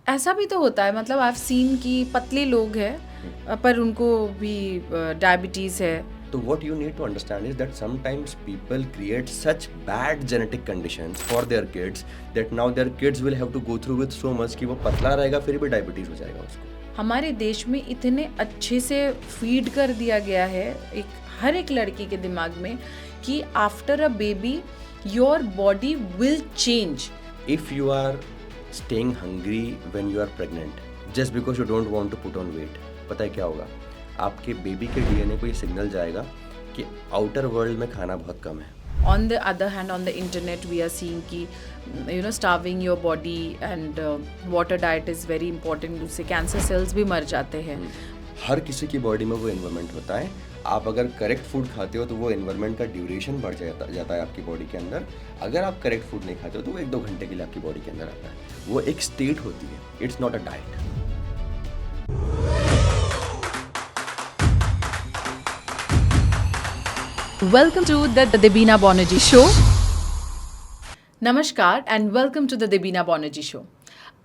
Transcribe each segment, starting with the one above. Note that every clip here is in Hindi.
ऐसा भी तो होता है, मतलब आई हैव सीन कि पतले लोग हैं पर उनको भी डायबिटीज़ है. So what you need to understand is that sometimes people create such bad genetic conditions for their kids that now their kids will have to go through with so much कि वो पतला रहेगा फिर भी डायबिटीज हो जाएगा उसको. हमारे देश में इतने अच्छे से फीड कर दिया गया है हर एक लड़की के दिमाग में कि after a baby your body will change. If you are staying hungry when you are pregnant just because you don't want to put on weight, पता है क्या होगा? आपके बेबी के डीएनए को ये सिग्नल जाएगा कि आउटर वर्ल्ड में खाना बहुत कम है. On the other hand, on the internet we are seeing कि starving your body and water diet is very important. उससे कैंसर सेल्स भी मर जाते हैं. हर किसी की बॉडी में वो एनवायरनमेंट होता है. आप अगर करेक्ट फूड खाते हो तो वो एनवायरनमेंट का ड्यूरेशन बढ़ जाता है आपकी बॉडी के अंदर. अगर आप करेक्ट फूड नहीं खाते हो तो वो 1-2 घंटे के लिए आपकी बॉडी के अंदर आता है. वो एक स्टेट होती है, it's not a diet. Welcome to the Debina Banerjee Show. नमस्कार and welcome to the Debina Banerjee show.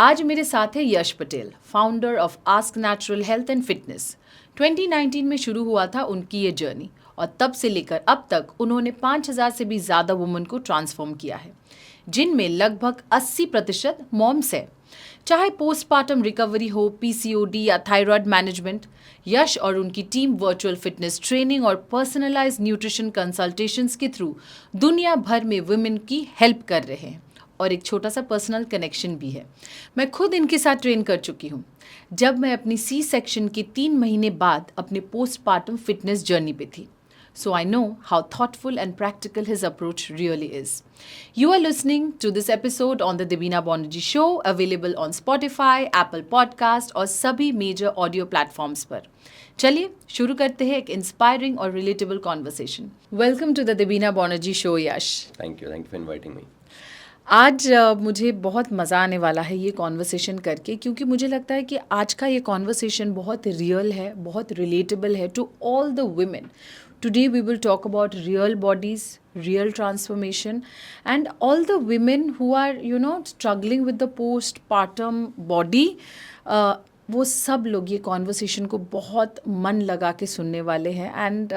आज मेरे साथ है Yash Patel, founder of Ask Natural Health and Fitness. 2019 में शुरू हुआ था उनकी ये जर्नी और तब से लेकर अब तक उन्होंने 5000 से भी ज़्यादा वुमेन को ट्रांसफॉर्म किया है, जिनमें लगभग 80% मॉम्स है. चाहे पोस्टपार्टम रिकवरी हो, पीसीओडी या थायराइड मैनेजमेंट, यश और उनकी टीम वर्चुअल फिटनेस ट्रेनिंग और पर्सनलाइज्ड न्यूट्रिशन कंसल्टेशंस के थ्रू दुनिया भर में वुमेन की हेल्प कर रहे हैं और एक छोटा सा पर्सनल कनेक्शन भी है. मैं खुद इनके साथ ट्रेन कर चुकी हूँ जब मैं अपनी सी सेक्शन के 3 महीने बाद अपने पोस्टपार्टम फिटनेस जर्नी पे थी. So I know how thoughtful and practical his approach really is. You are listening to this episode on the Debina Banerjee Show, available on Spotify, Apple Podcast और सभी major audio platforms पर. चलिए शुरू करते हैं एक इंस्पायरिंग और relatable conversation. Welcome to the Debina Banerjee show Yash. Thank you for inviting me. आज मुझे बहुत मज़ा आने वाला है ये कॉन्वर्सेशन करके, क्योंकि मुझे लगता है कि आज का ये कॉन्वर्सेशन बहुत रियल है, बहुत रिलेटेबल है to all the women. Today we will talk about real bodies, real transformation, and all the women who are, struggling with the postpartum body. वो सब लोग ये कॉन्वर्सेशन को बहुत मन लगा के सुनने वाले हैं. And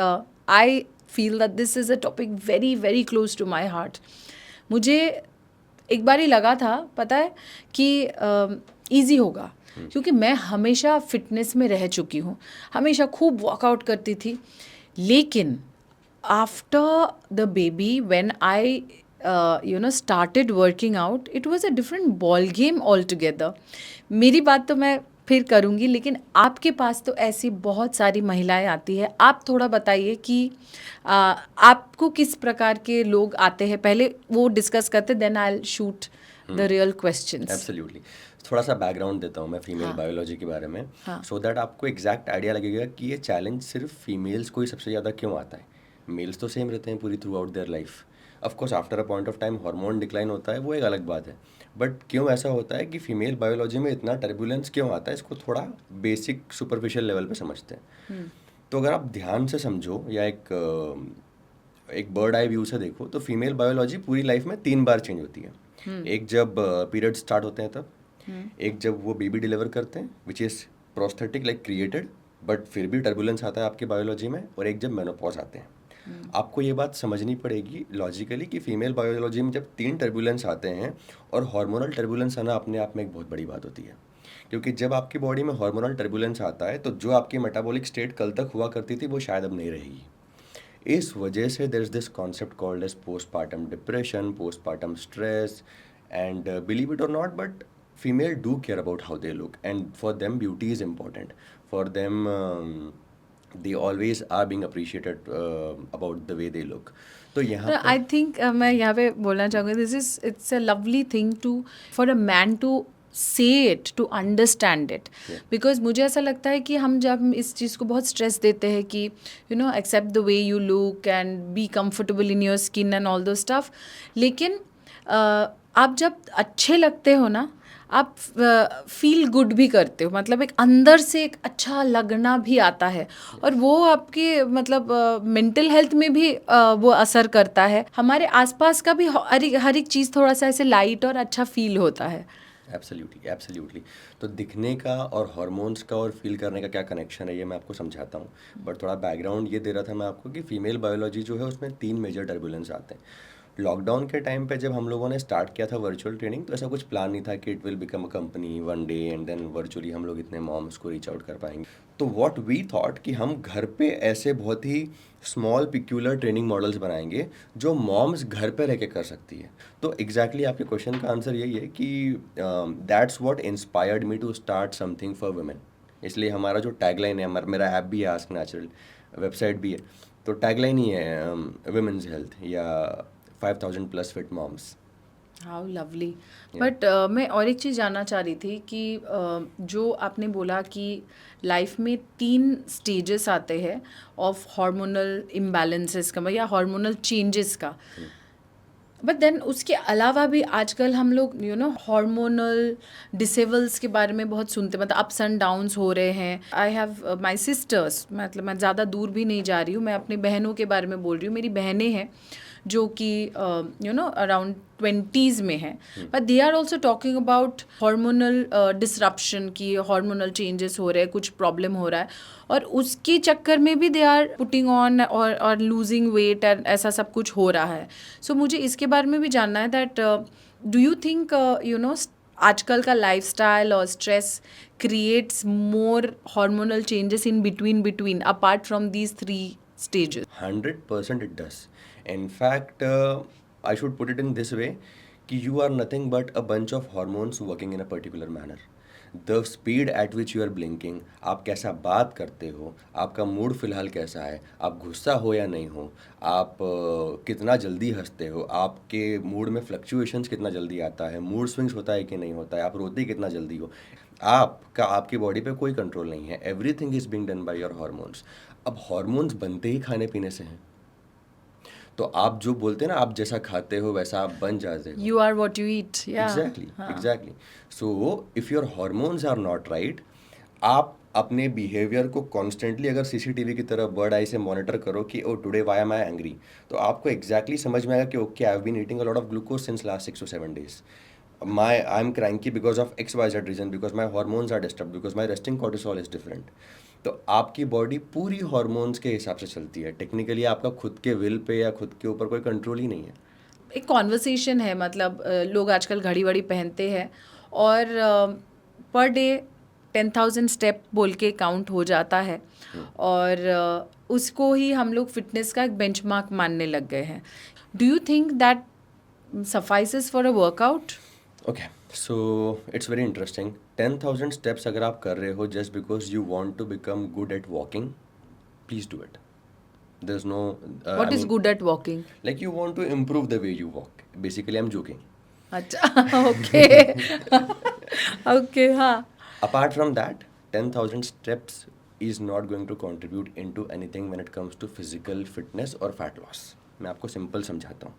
I feel that this is a topic very very close to my heart. मुझे एक बार ही लगा था, पता है, कि ईजी होगा, क्योंकि मैं हमेशा फिटनेस में रह चुकी हूँ, हमेशा खूब वर्कआउट करती थी. लेकिन after the baby when I started working out, it was a different ball game altogether. मेरी बात तो मैं फिर करूँगी, लेकिन आपके पास तो ऐसी बहुत सारी महिलाएं आती है. आप थोड़ा बताइए कि आपको किस प्रकार के लोग आते हैं. पहले वो डिस्कस करते, then I will shoot the real questions. Absolutely. थोड़ा सा बैकग्राउंड देता हूँ मैं फीमेल बायोलॉजी के बारे में, सो दैट आपको एग्जैक्ट आइडिया लगेगा कि ये चैलेंज सिर्फ फीमेल्स को ही सबसे ज़्यादा क्यों आता है. मेल्स तो सेम रहते हैं पूरी through out their life. Of course after a point of time hormone decline होता है, वो एक अलग बात है. बट क्यों ऐसा होता है कि फीमेल बायोलॉजी में इतना टर्बुलेंस क्यों आता है, इसको थोड़ा बेसिक सुपरफिशियल लेवल पे समझते हैं. तो अगर आप ध्यान से समझो या एक बर्ड आई व्यू से देखो, तो फीमेल बायोलॉजी पूरी लाइफ में 3 बार चेंज होती है. एक जब पीरियड स्टार्ट होते हैं तब, एक जब वो बेबी डिलीवर करते हैं which is prosthetic like created but फिर भी टर्बुलेंस आता है आपकी बायोलॉजी में, और एक जब मेनोपॉज आते हैं. आपको ये बात समझनी पड़ेगी लॉजिकली कि फीमेल बायोलॉजी में जब 3 टर्बुलेंस आते हैं, और हार्मोनल टर्बुलेंस आना अपने आप में एक बहुत बड़ी बात होती है, क्योंकि जब आपकी बॉडी में हार्मोनल टर्बुलेंस आता है तो जो आपकी मेटाबॉलिक स्टेट कल तक हुआ करती थी वो शायद अब नहीं रहेगी. इस वजह से there is this concept called as postpartum depression, postpartum stress, and believe it और not but female do care about how they look, and for them beauty is important. For them they always are being appreciated about the way they look. तो यहाँ आई थिंक मैं यहाँ पे बोलना चाहूँगी, it's a lovely thing for a man to say it, to understand it. Because मुझे ऐसा लगता है कि हम जब इस चीज़ को बहुत स्ट्रेस देते हैं कि accept the way you look and be comfortable in your skin and all those stuff, लेकिन आप जब अच्छे लगते हो ना, आप फील गुड भी करते हो, मतलब एक अंदर से एक अच्छा लगना भी आता है, और वो आपके मतलब मेंटल हेल्थ में भी वो असर करता है. हमारे आसपास का भी हर एक चीज़ थोड़ा सा ऐसे लाइट और अच्छा फील होता है. Absolutely, absolutely. तो दिखने का और हॉर्मोन्स का और फील करने का क्या कनेक्शन है, ये मैं आपको समझाता हूँ। बट थोड़ा बैकग्राउंड ये दे रहा था मैं आपको कि फीमेल बायोलॉजी जो है उसमें 3 मेजर टर्बुलेंस आते हैं। लॉकडाउन के टाइम पे जब हम लोगों ने स्टार्ट किया था वर्चुअल ट्रेनिंग, तो ऐसा कुछ प्लान नहीं था कि it will become a company one day and then virtually हम लोग इतने मॉम्स को रीच आउट कर पाएंगे। तो व्हाट वी थॉट कि हम घर पे ऐसे बहुत ही स्मॉल पिक्यूलर ट्रेनिंग मॉडल्स बनाएंगे जो मॉम्स घर पे रह के कर सकती है। तो एग्जैक्टली आपके क्वेश्चन का आंसर यही है कि that's what inspired me to start something for women. इसलिए हमारा जो टैगलाइन है, हमारा मेरा ऐप भी है आस्क नेचुरल, वेबसाइट भी है, तो टैगलाइन ही है वुमेन्स हेल्थ या 5000 plus fit moms. How lovely. Yeah. But मैं और एक चीज़ जानना चाह रही थी कि जो आपने बोला कि लाइफ में 3 स्टेजेस आते हैं ऑफ हार्मोनल इम्बैलेंसेस का या हार्मोनल चेंजेस का, बट देन उसके अलावा भी आजकल हम लोग हार्मोनल डिसेबल्स के बारे में बहुत सुनते, मतलब अप्स एंड डाउन्स हो रहे हैं। आई हैव माई सिस्टर्स, मतलब मैं ज़्यादा दूर भी नहीं जा रही हूँ, मैं अपनी बहनों के बारे में बोल रही हूँ। मेरी बहनें हैं जो कि अराउंड 20s में है, but they are also talking about hormonal disruption की हार्मोनल चेंजेस हो रहे हैं, कुछ प्रॉब्लम हो रहा है, और उसके चक्कर में भी दे आर पुटिंग ऑन और लूजिंग वेट एंड ऐसा सब कुछ हो रहा है। सो मुझे इसके बारे में भी जानना है दैट डू यू थिंक आजकल का लाइफस्टाइल और stress creates more hormonal changes in between apart from these 3 stages? 100% it does. In fact, I should put it in this way कि you are nothing but a bunch of hormones working in a particular manner. The speed at which you are blinking, आप कैसा बात करते हो, आपका मूड फिलहाल कैसा है, आप गुस्सा हो या नहीं हो, आप कितना जल्दी हंसते हो, आपके मूड में फ्लक्चुएशंस कितना जल्दी आता है, मूड स्विंग्स होता है कि नहीं होता है, आप रोते कितना जल्दी हो, आपकी बॉडी पे कोई कंट्रोल नहीं है। Everything is being done by your hormones. अब हॉर्मोन्स बनते ही खाने पीने से हैं, तो आप जो बोलते हैं ना, आप जैसा खाते हो वैसा आप बन जाते हो। You are what you eat. Yeah. Exactly, हाँ. Exactly. So if your hormones are not right, आप अपने बिहेवियर को कॉन्स्टेंटली अगर सीसीटीवी की तरह बर्ड आई से मॉनिटर करो कि oh today why am I angry, तो आपको एग्जैक्टली समझ में आएगा कि okay I have been eating a lot of glucose since last 6 to 7 days. I am cranky because of XYZ reason, because my hormones are disturbed, because my resting cortisol is different. तो आपकी बॉडी पूरी हॉर्मोन्स के हिसाब से चलती है। टेक्निकली आपका खुद के विल पे या खुद के ऊपर कोई कंट्रोल ही नहीं है। एक कॉन्वर्सेशन है, मतलब लोग आजकल घड़ी वड़ी पहनते हैं और पर डे 10,000 स्टेप बोल के काउंट हो जाता है, और उसको ही हम लोग फिटनेस का एक बेंचमार्क मानने लग गए हैं। Do you think that suffices for a workout? Okay, so it's very interesting. 10,000 steps अगर आप कर रहे हो just because you want to become good at walking, please do it. There is no what is good at walking? Like you want to improve the way you walk, basically I am joking. अच्छा, ओके। ओके, हाँ। Apart from that, 10,000 steps is not going to contribute into anything when it comes to physical fitness or fat loss. मैं आपको सिंपल समझाता हूँ।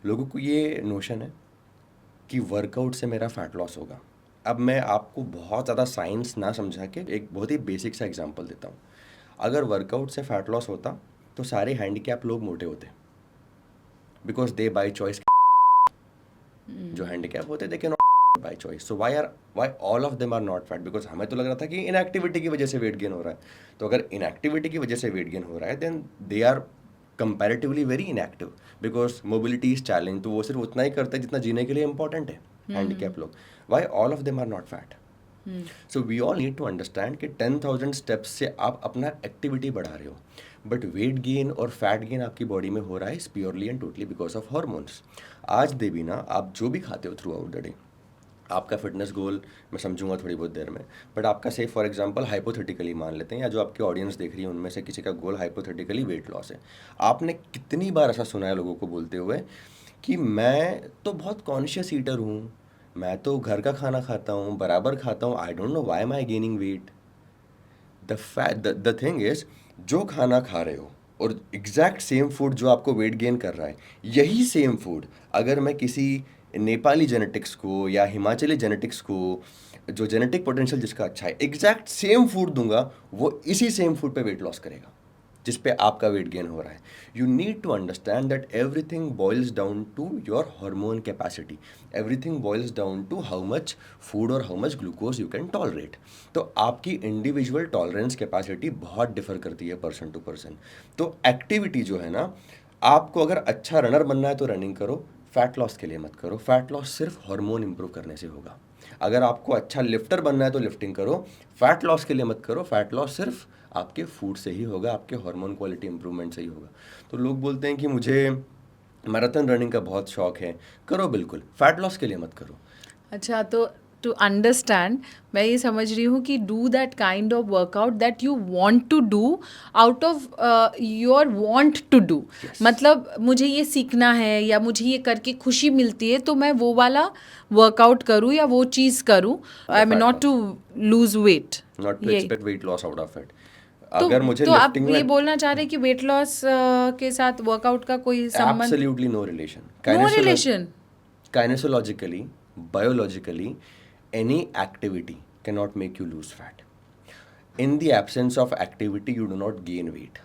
लोगों को ये नोशन है कि वर्कआउट से मेरा फैट लॉस होगा। अब मैं आपको बहुत ज़्यादा साइंस ना समझा के एक बहुत ही बेसिक सा एग्जांपल देता हूँ। अगर वर्कआउट से फैट लॉस होता तो सारे हैंडीकैप लोग मोटे होते, बिकॉज दे बाई चॉइस। जो हैंडीकैप होते they can by choice. So why all of them are not fat? Because हमें तो लग रहा था कि इनएक्टिविटी की वजह से वेट गेन हो रहा है। तो अगर इनएक्टिविटी की वजह से वेट गेन हो रहा है then they are comparatively very inactive, because mobility is challenge. तो वो सिर्फ उतना ही करते हैं जितना जीने के लिए इंपॉर्टेंट है हैंडीकैप लोग। Why all of them are not fat? So we all need to understand कि 10,000 स्टेप्स से आप अपना एक्टिविटी बढ़ा रहे हो, बट वेट गेन और फैट गेन आपकी बॉडी में हो रहा है purely and totally because of hormones. आज देवीना, आप जो भी खाते हो थ्रू आउट द डे, आपका फिटनेस गोल मैं समझूंगा थोड़ी बहुत देर में, बट आपका से फॉर एग्जांपल हाइपोथेटिकली मान लेते हैं, या जो आपकी ऑडियंस देख रही है उनमें से किसी का गोल हाइपोथेटिकली वेट लॉस है। आपने कितनी बार ऐसा सुना है लोगों को बोलते हुए कि मैं तो बहुत कॉन्शियस ईटर हूँ, मैं तो घर का खाना खाता हूँ, बराबर खाता हूँ, आई don't know why am I gaining weight. The thing is, जो खाना खा रहे हो और एग्जैक्ट सेम फूड जो आपको वेट गेन कर रहा है, यही सेम फूड अगर मैं किसी नेपाली जेनेटिक्स को या हिमाचली जेनेटिक्स को, जो जेनेटिक पोटेंशियल जिसका अच्छा है, एग्जैक्ट सेम फूड दूंगा, वो इसी सेम फूड पे वेट लॉस करेगा जिस पे आपका वेट गेन हो रहा है. You need to understand that everything boils down to your hormone capacity. Everything boils down to how much food और how much glucose you can tolerate. तो आपकी इंडिविजुअल टॉलरेंस कैपेसिटी बहुत डिफर करती है पर्सन टू पर्सन. तो एक्टिविटी जो है ना, आपको अगर अच्छा रनर बनना है तो रनिंग करो, फैट लॉस के लिए मत करो. फैट लॉस सिर्फ हार्मोन इंप्रूव करने से होगा. अगर आपको अच्छा लिफ्टर बनना है तो लिफ्टिंग करो, फैट लॉस के लिए मत करो. फैट लॉस सिर्फ आपके फूड से ही होगा, आपके हार्मोन क्वालिटी इंप्रूवमेंट से ही होगा. तो लोग बोलते हैं कि मुझे मैराथन रनिंग का बहुत शौक है. करो बिल्कुल, फैट लॉस के लिए मत करो. अच्छा, तो टू अंडरस्टैंड मैं ये समझ रही हूँ कि do that kind of workout that you want to do out of your want to do. मतलब मुझे ये सीखना है या मुझे ये करके खुशी मिलती है तो मैं वो वाला वर्कआउट करूँ या वो चीज़ करूँ. I mean not to lose weight. Not to expect weight loss out of it. तो अगर मुझे तो आप लिफ्टिंग ये में बोलना चाह रहे हैं कि वेट लॉस के साथ वर्कआउट का कोई संबंध? Absolutely no relation. No relation. Kinesologically, biologically, any activity cannot make you lose fat. In the absence of activity, you do not gain weight.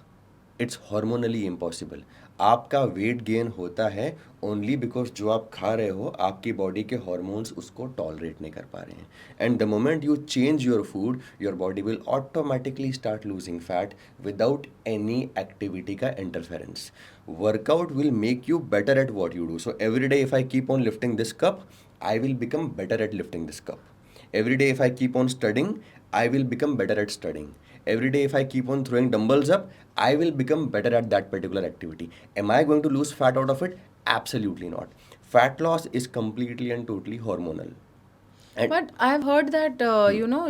It's hormonally impossible. आपका वेट गेन होता है ओनली बिकॉज जो आप खा रहे हो आपकी बॉडी के हॉर्मोन्स उसको टॉलरेट नहीं कर पा रहे हैं. And the moment you change your food, your body will automatically start losing fat without any activity का interference. Workout will make you better at what you do. So every day if I keep on lifting this cup, I will become better at lifting this cup. Every day if I keep on studying, I will become better at studying. Every day if I keep on throwing dumbbells up, I will become better at that particular activity. Am I going to lose fat out of it? Absolutely not. Fat loss is completely and totally hormonal. But I have heard that you know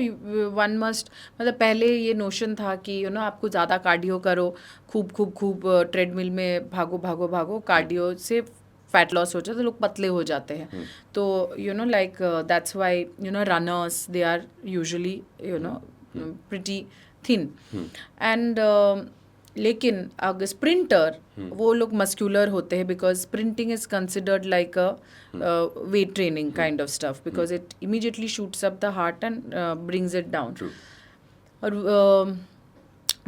one must, मतलब पहले ये नोशन था कि यू नो आपको ज़्यादा कार्डियो करो, खूब ट्रेडमिल में भागो भागो भागो, कार्डियो से फैट लॉस हो जाता है तो लोग पतले हो जाते हैं. तो you know like that's why you know runners they are usually you know pretty thin. And लेकिन अगर स्प्रिंटर वो लोग मस्क्यूलर होते हैं because sprinting is considered like a weight training kind of stuff because it immediately shoots up the heart and brings it down. True. और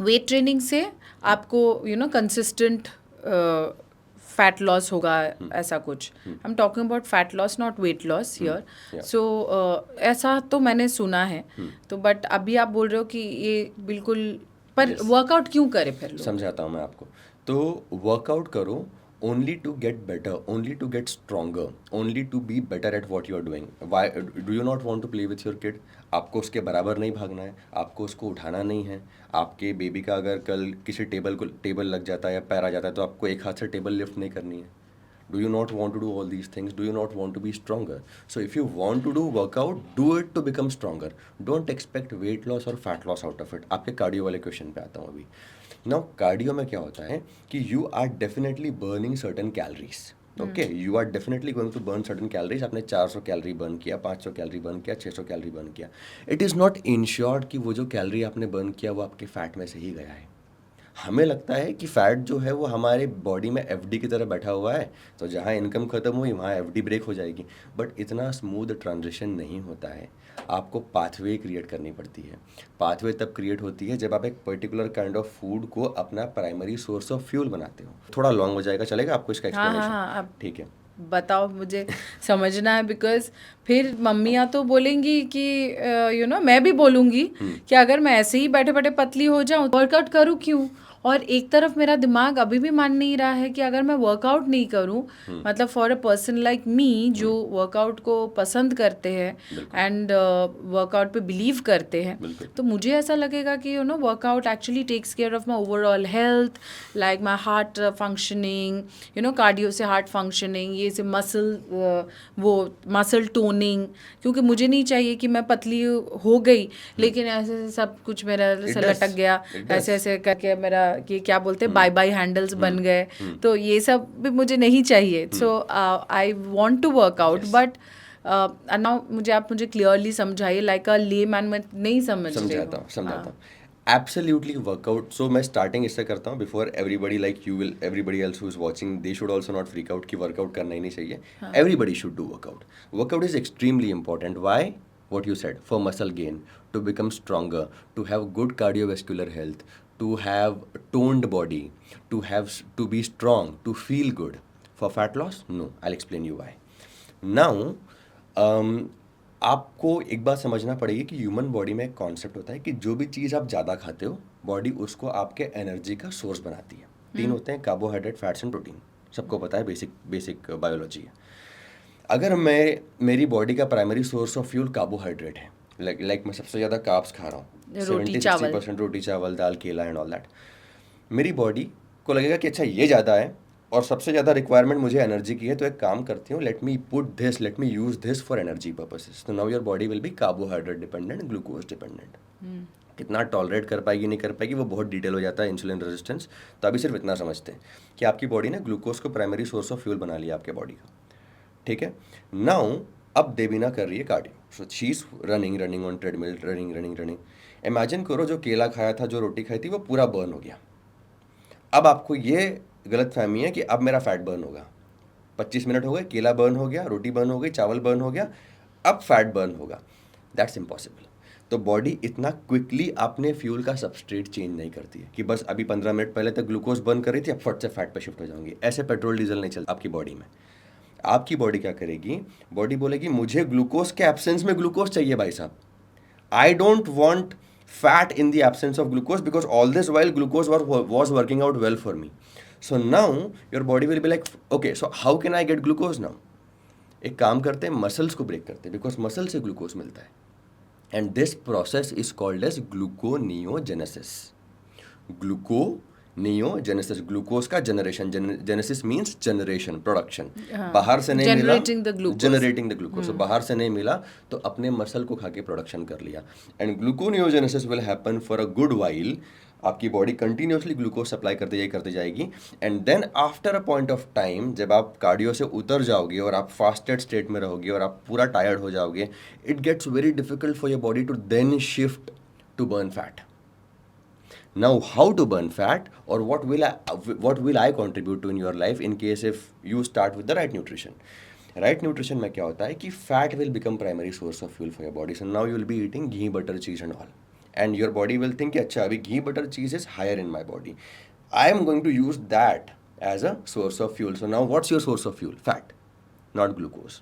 weight training से आपको you know consistent fat loss होगा ऐसा कुछ. I'm talking about fat loss not weight loss here. So ऐसा तो मैंने सुना है. तो but अभी आप बोल रहे हो कि ये बिल्कुल, पर वर्कआउट क्यों करे फिर लोग? समझाता हूँ मैं आपको. तो वर्कआउट करो only to get better, only to get stronger, only to be better at what you are doing. Why do you not want to play with your kid? आपको उसके बराबर नहीं भागना है, आपको उसको उठाना नहीं है. आपके बेबी का अगर कल किसी टेबल लग जाता है या पैर आ जाता है तो आपको एक हाथ से टेबल लिफ्ट नहीं करनी है. Do you not want to do all these things? Do you not want to be stronger? So if you want to do workout, do it to become stronger. Don't expect weight loss or fat loss out of it. आपके कार्डियो वाले क्वेश्चन पे आता हूँ अभी. Now कार्डियो में क्या होता है कि you are definitely burning certain calories. Okay, you are definitely going to burn certain calories. आपने 400 कैलोरी बर्न किया, 500 कैलोरी बर्न किया, 600 कैलोरी बर्न किया. It is not ensured कि वो जो कैलोरी आपने बर्न किया वो आपके फैट में से ही गया है. हमें लगता है कि फ़ैट जो है वो हमारे बॉडी में एफडी की तरह बैठा हुआ है, तो जहाँ इनकम ख़त्म हुई वहाँ एफडी ब्रेक हो जाएगी. बट इतना स्मूथ ट्रांजिशन नहीं होता है. आपको पाथवे क्रिएट करनी पड़ती है. पाथवे तब क्रिएट होती है जब आप एक पर्टिकुलर काइंड ऑफ फूड को अपना प्राइमरी सोर्स ऑफ फ्यूल बनाते हो. थोड़ा लॉन्ग हो जाएगा, चलेगा आपको इसका एक्सप्लेनेशन? हाँ, ठीक है, बताओ, मुझे समझना है. बिकॉज फिर मम्मियाँ तो बोलेंगी कि यू नो मैं भी बोलूँगी कि अगर मैं ऐसे ही बैठे बैठे पतली हो जाऊँ वर्कआउट करूँ क्यों. और एक तरफ मेरा दिमाग अभी भी मान नहीं रहा है कि अगर मैं वर्कआउट नहीं करूं, मतलब for a person like me जो वर्कआउट को पसंद करते हैं एंड वर्कआउट पे बिलीव करते हैं, तो मुझे ऐसा लगेगा कि you know workout actually takes care of my overall health, like my heart functioning, you know cardio से हार्ट फंक्शनिंग, ये से मसल टोनिंग. क्योंकि मुझे नहीं चाहिए कि मैं पतली हो गई लेकिन ऐसे सब कुछ मेरा लटक गया, ऐसे ऐसे करके मेरा कि क्या बोलते हैं बाय बाय हैंडल्स बन गए. तो ये सब भी मुझे नहीं चाहिए. So I want to work out but now मुझे क्लियरली समझाइए, लाइक अ लेमैन में नहीं समझ रही हूँ. समझाता हूँ. Absolutely workout. सो मैं स्टार्टिंग इससे करता हूँ before everybody like you will, everybody else who is watching, they should also not freak out कि वर्कआउट करना ही नहीं चाहिए. Everybody should do workout. Workout is extremely important. Why? What you said, for muscle gain, to become stronger, to have good cardiovascular health, to have toned body, to be strong, to feel good. For fat loss, no. I'll explain you why. Now, आपको एक बात समझना पड़ेगी कि ह्यूमन बॉडी में एक कॉन्सेप्ट होता है कि जो भी चीज़ आप ज़्यादा खाते हो, बॉडी उसको आपके एनर्जी का सोर्स बनाती है. तीन होते हैं: कार्बोहाइड्रेट, फैट्स एंड प्रोटीन. सबको पता है, बेसिक बायोलॉजी है. अगर मेरी बॉडी का primary source of fuel carbohydrate है, लाइक मैं सबसे ज़्यादा कार्ब्स खा रहा हूँ, रोटी 70-60% रोटी, चावल, दाल, केला एंड ऑल दैट, मेरी बॉडी को लगेगा कि अच्छा ये ज़्यादा है और सबसे ज़्यादा रिक्वायरमेंट मुझे एनर्जी की है, तो एक काम करती हूँ, let me use this for energy purposes. तो now your body will be carbohydrate dependent, glucose dependent. कितना टॉलरेट कर पाएगी नहीं कर पाएगी वो बहुत डिटेल हो जाता है, इंसुलिन रेजिस्टेंस. तो अभी सिर्फ इतना समझते हैं कि आपकी बॉडी ने ग्लूकोज को प्राइमरी सोर्स ऑफ फ्यूल बना लिया आपके बॉडी का. ठीक है. नाउ अब देवीना कर रही है cardio. So she is running on treadmill, running. Imagine करो जो केला खाया था, जो रोटी खाई थी, वो पूरा बर्न हो गया. अब आपको ये गलत फहमी है कि अब मेरा फैट बर्न होगा. 25 मिनट हो गए, केला बर्न हो गया, रोटी बर्न हो गई, चावल बर्न हो गया, अब फैट बर्न होगा. That's impossible. तो बॉडी इतना क्विकली अपने फ्यूल का सबस्ट्रेट चेंज नहीं करती है कि बस अभी 15 मिनट पहले तक ग्लूकोज बर्न कर रही थी, अब फट से फैट पे शिफ्ट हो जाऊंगी. ऐसे पेट्रोल डीजल नहीं चलता आपकी बॉडी में. आपकी बॉडी क्या करेगी? बॉडी बोलेगी मुझे ग्लूकोज के एब्सेंस में ग्लूकोज चाहिए भाई साहब. I don't want fat in the absence of glucose because all this while glucose was working out well for me. So now your body will be like, okay, so how can I get glucose now? एक काम करते हैं, मसल्स को ब्रेक करते हैं, बिकॉज मसल से ग्लूकोज मिलता है. And this process is called as gluconeogenesis. Gluconeogenesis, glucose का generation. Genesis means generation, production. बाहर से नहीं मिला, जनरेटिंग द ग्लूकोज. बाहर से नहीं मिला तो अपने मसल को खा के प्रोडक्शन कर लिया. And gluconeogenesis will happen for a good while. आपकी बॉडी कंटिन्यूसली ग्लूकोज सप्लाई करते जाएगी. And then after a point of time, जब आप कार्डियो से उतर जाओगे और आप फास्टेड स्टेट में रहोगे और आप पूरा टायर्ड हो जाओगे, it gets very difficult for your body to then shift to burn fat. Now, how to burn fat, or what will I contribute to in your life in case if you start with the right nutrition? Right nutrition में क्या होता है कि fat will become primary source of fuel for your body. So now you will be eating ghee, butter, cheese and all. And your body will think कि अच्छा अभी ghee, butter, cheese is higher in my body. I am going to use that as a source of fuel. So now what's your source of fuel? Fat, not glucose.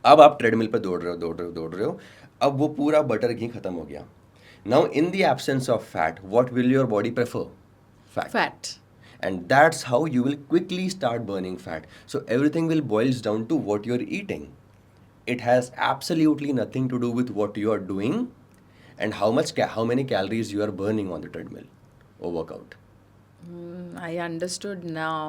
अब आप ट्रेडमिल पे दौड़ रहे हो. अब वो पूरा बटर घी खत्म हो गया. Now, in the absence of fat, what will your body prefer? Fat. And that's how you will quickly start burning fat. So everything will boils down to what you're eating. It has absolutely nothing to do with what you are doing and how many calories you are burning on the treadmill or workout. I understood now.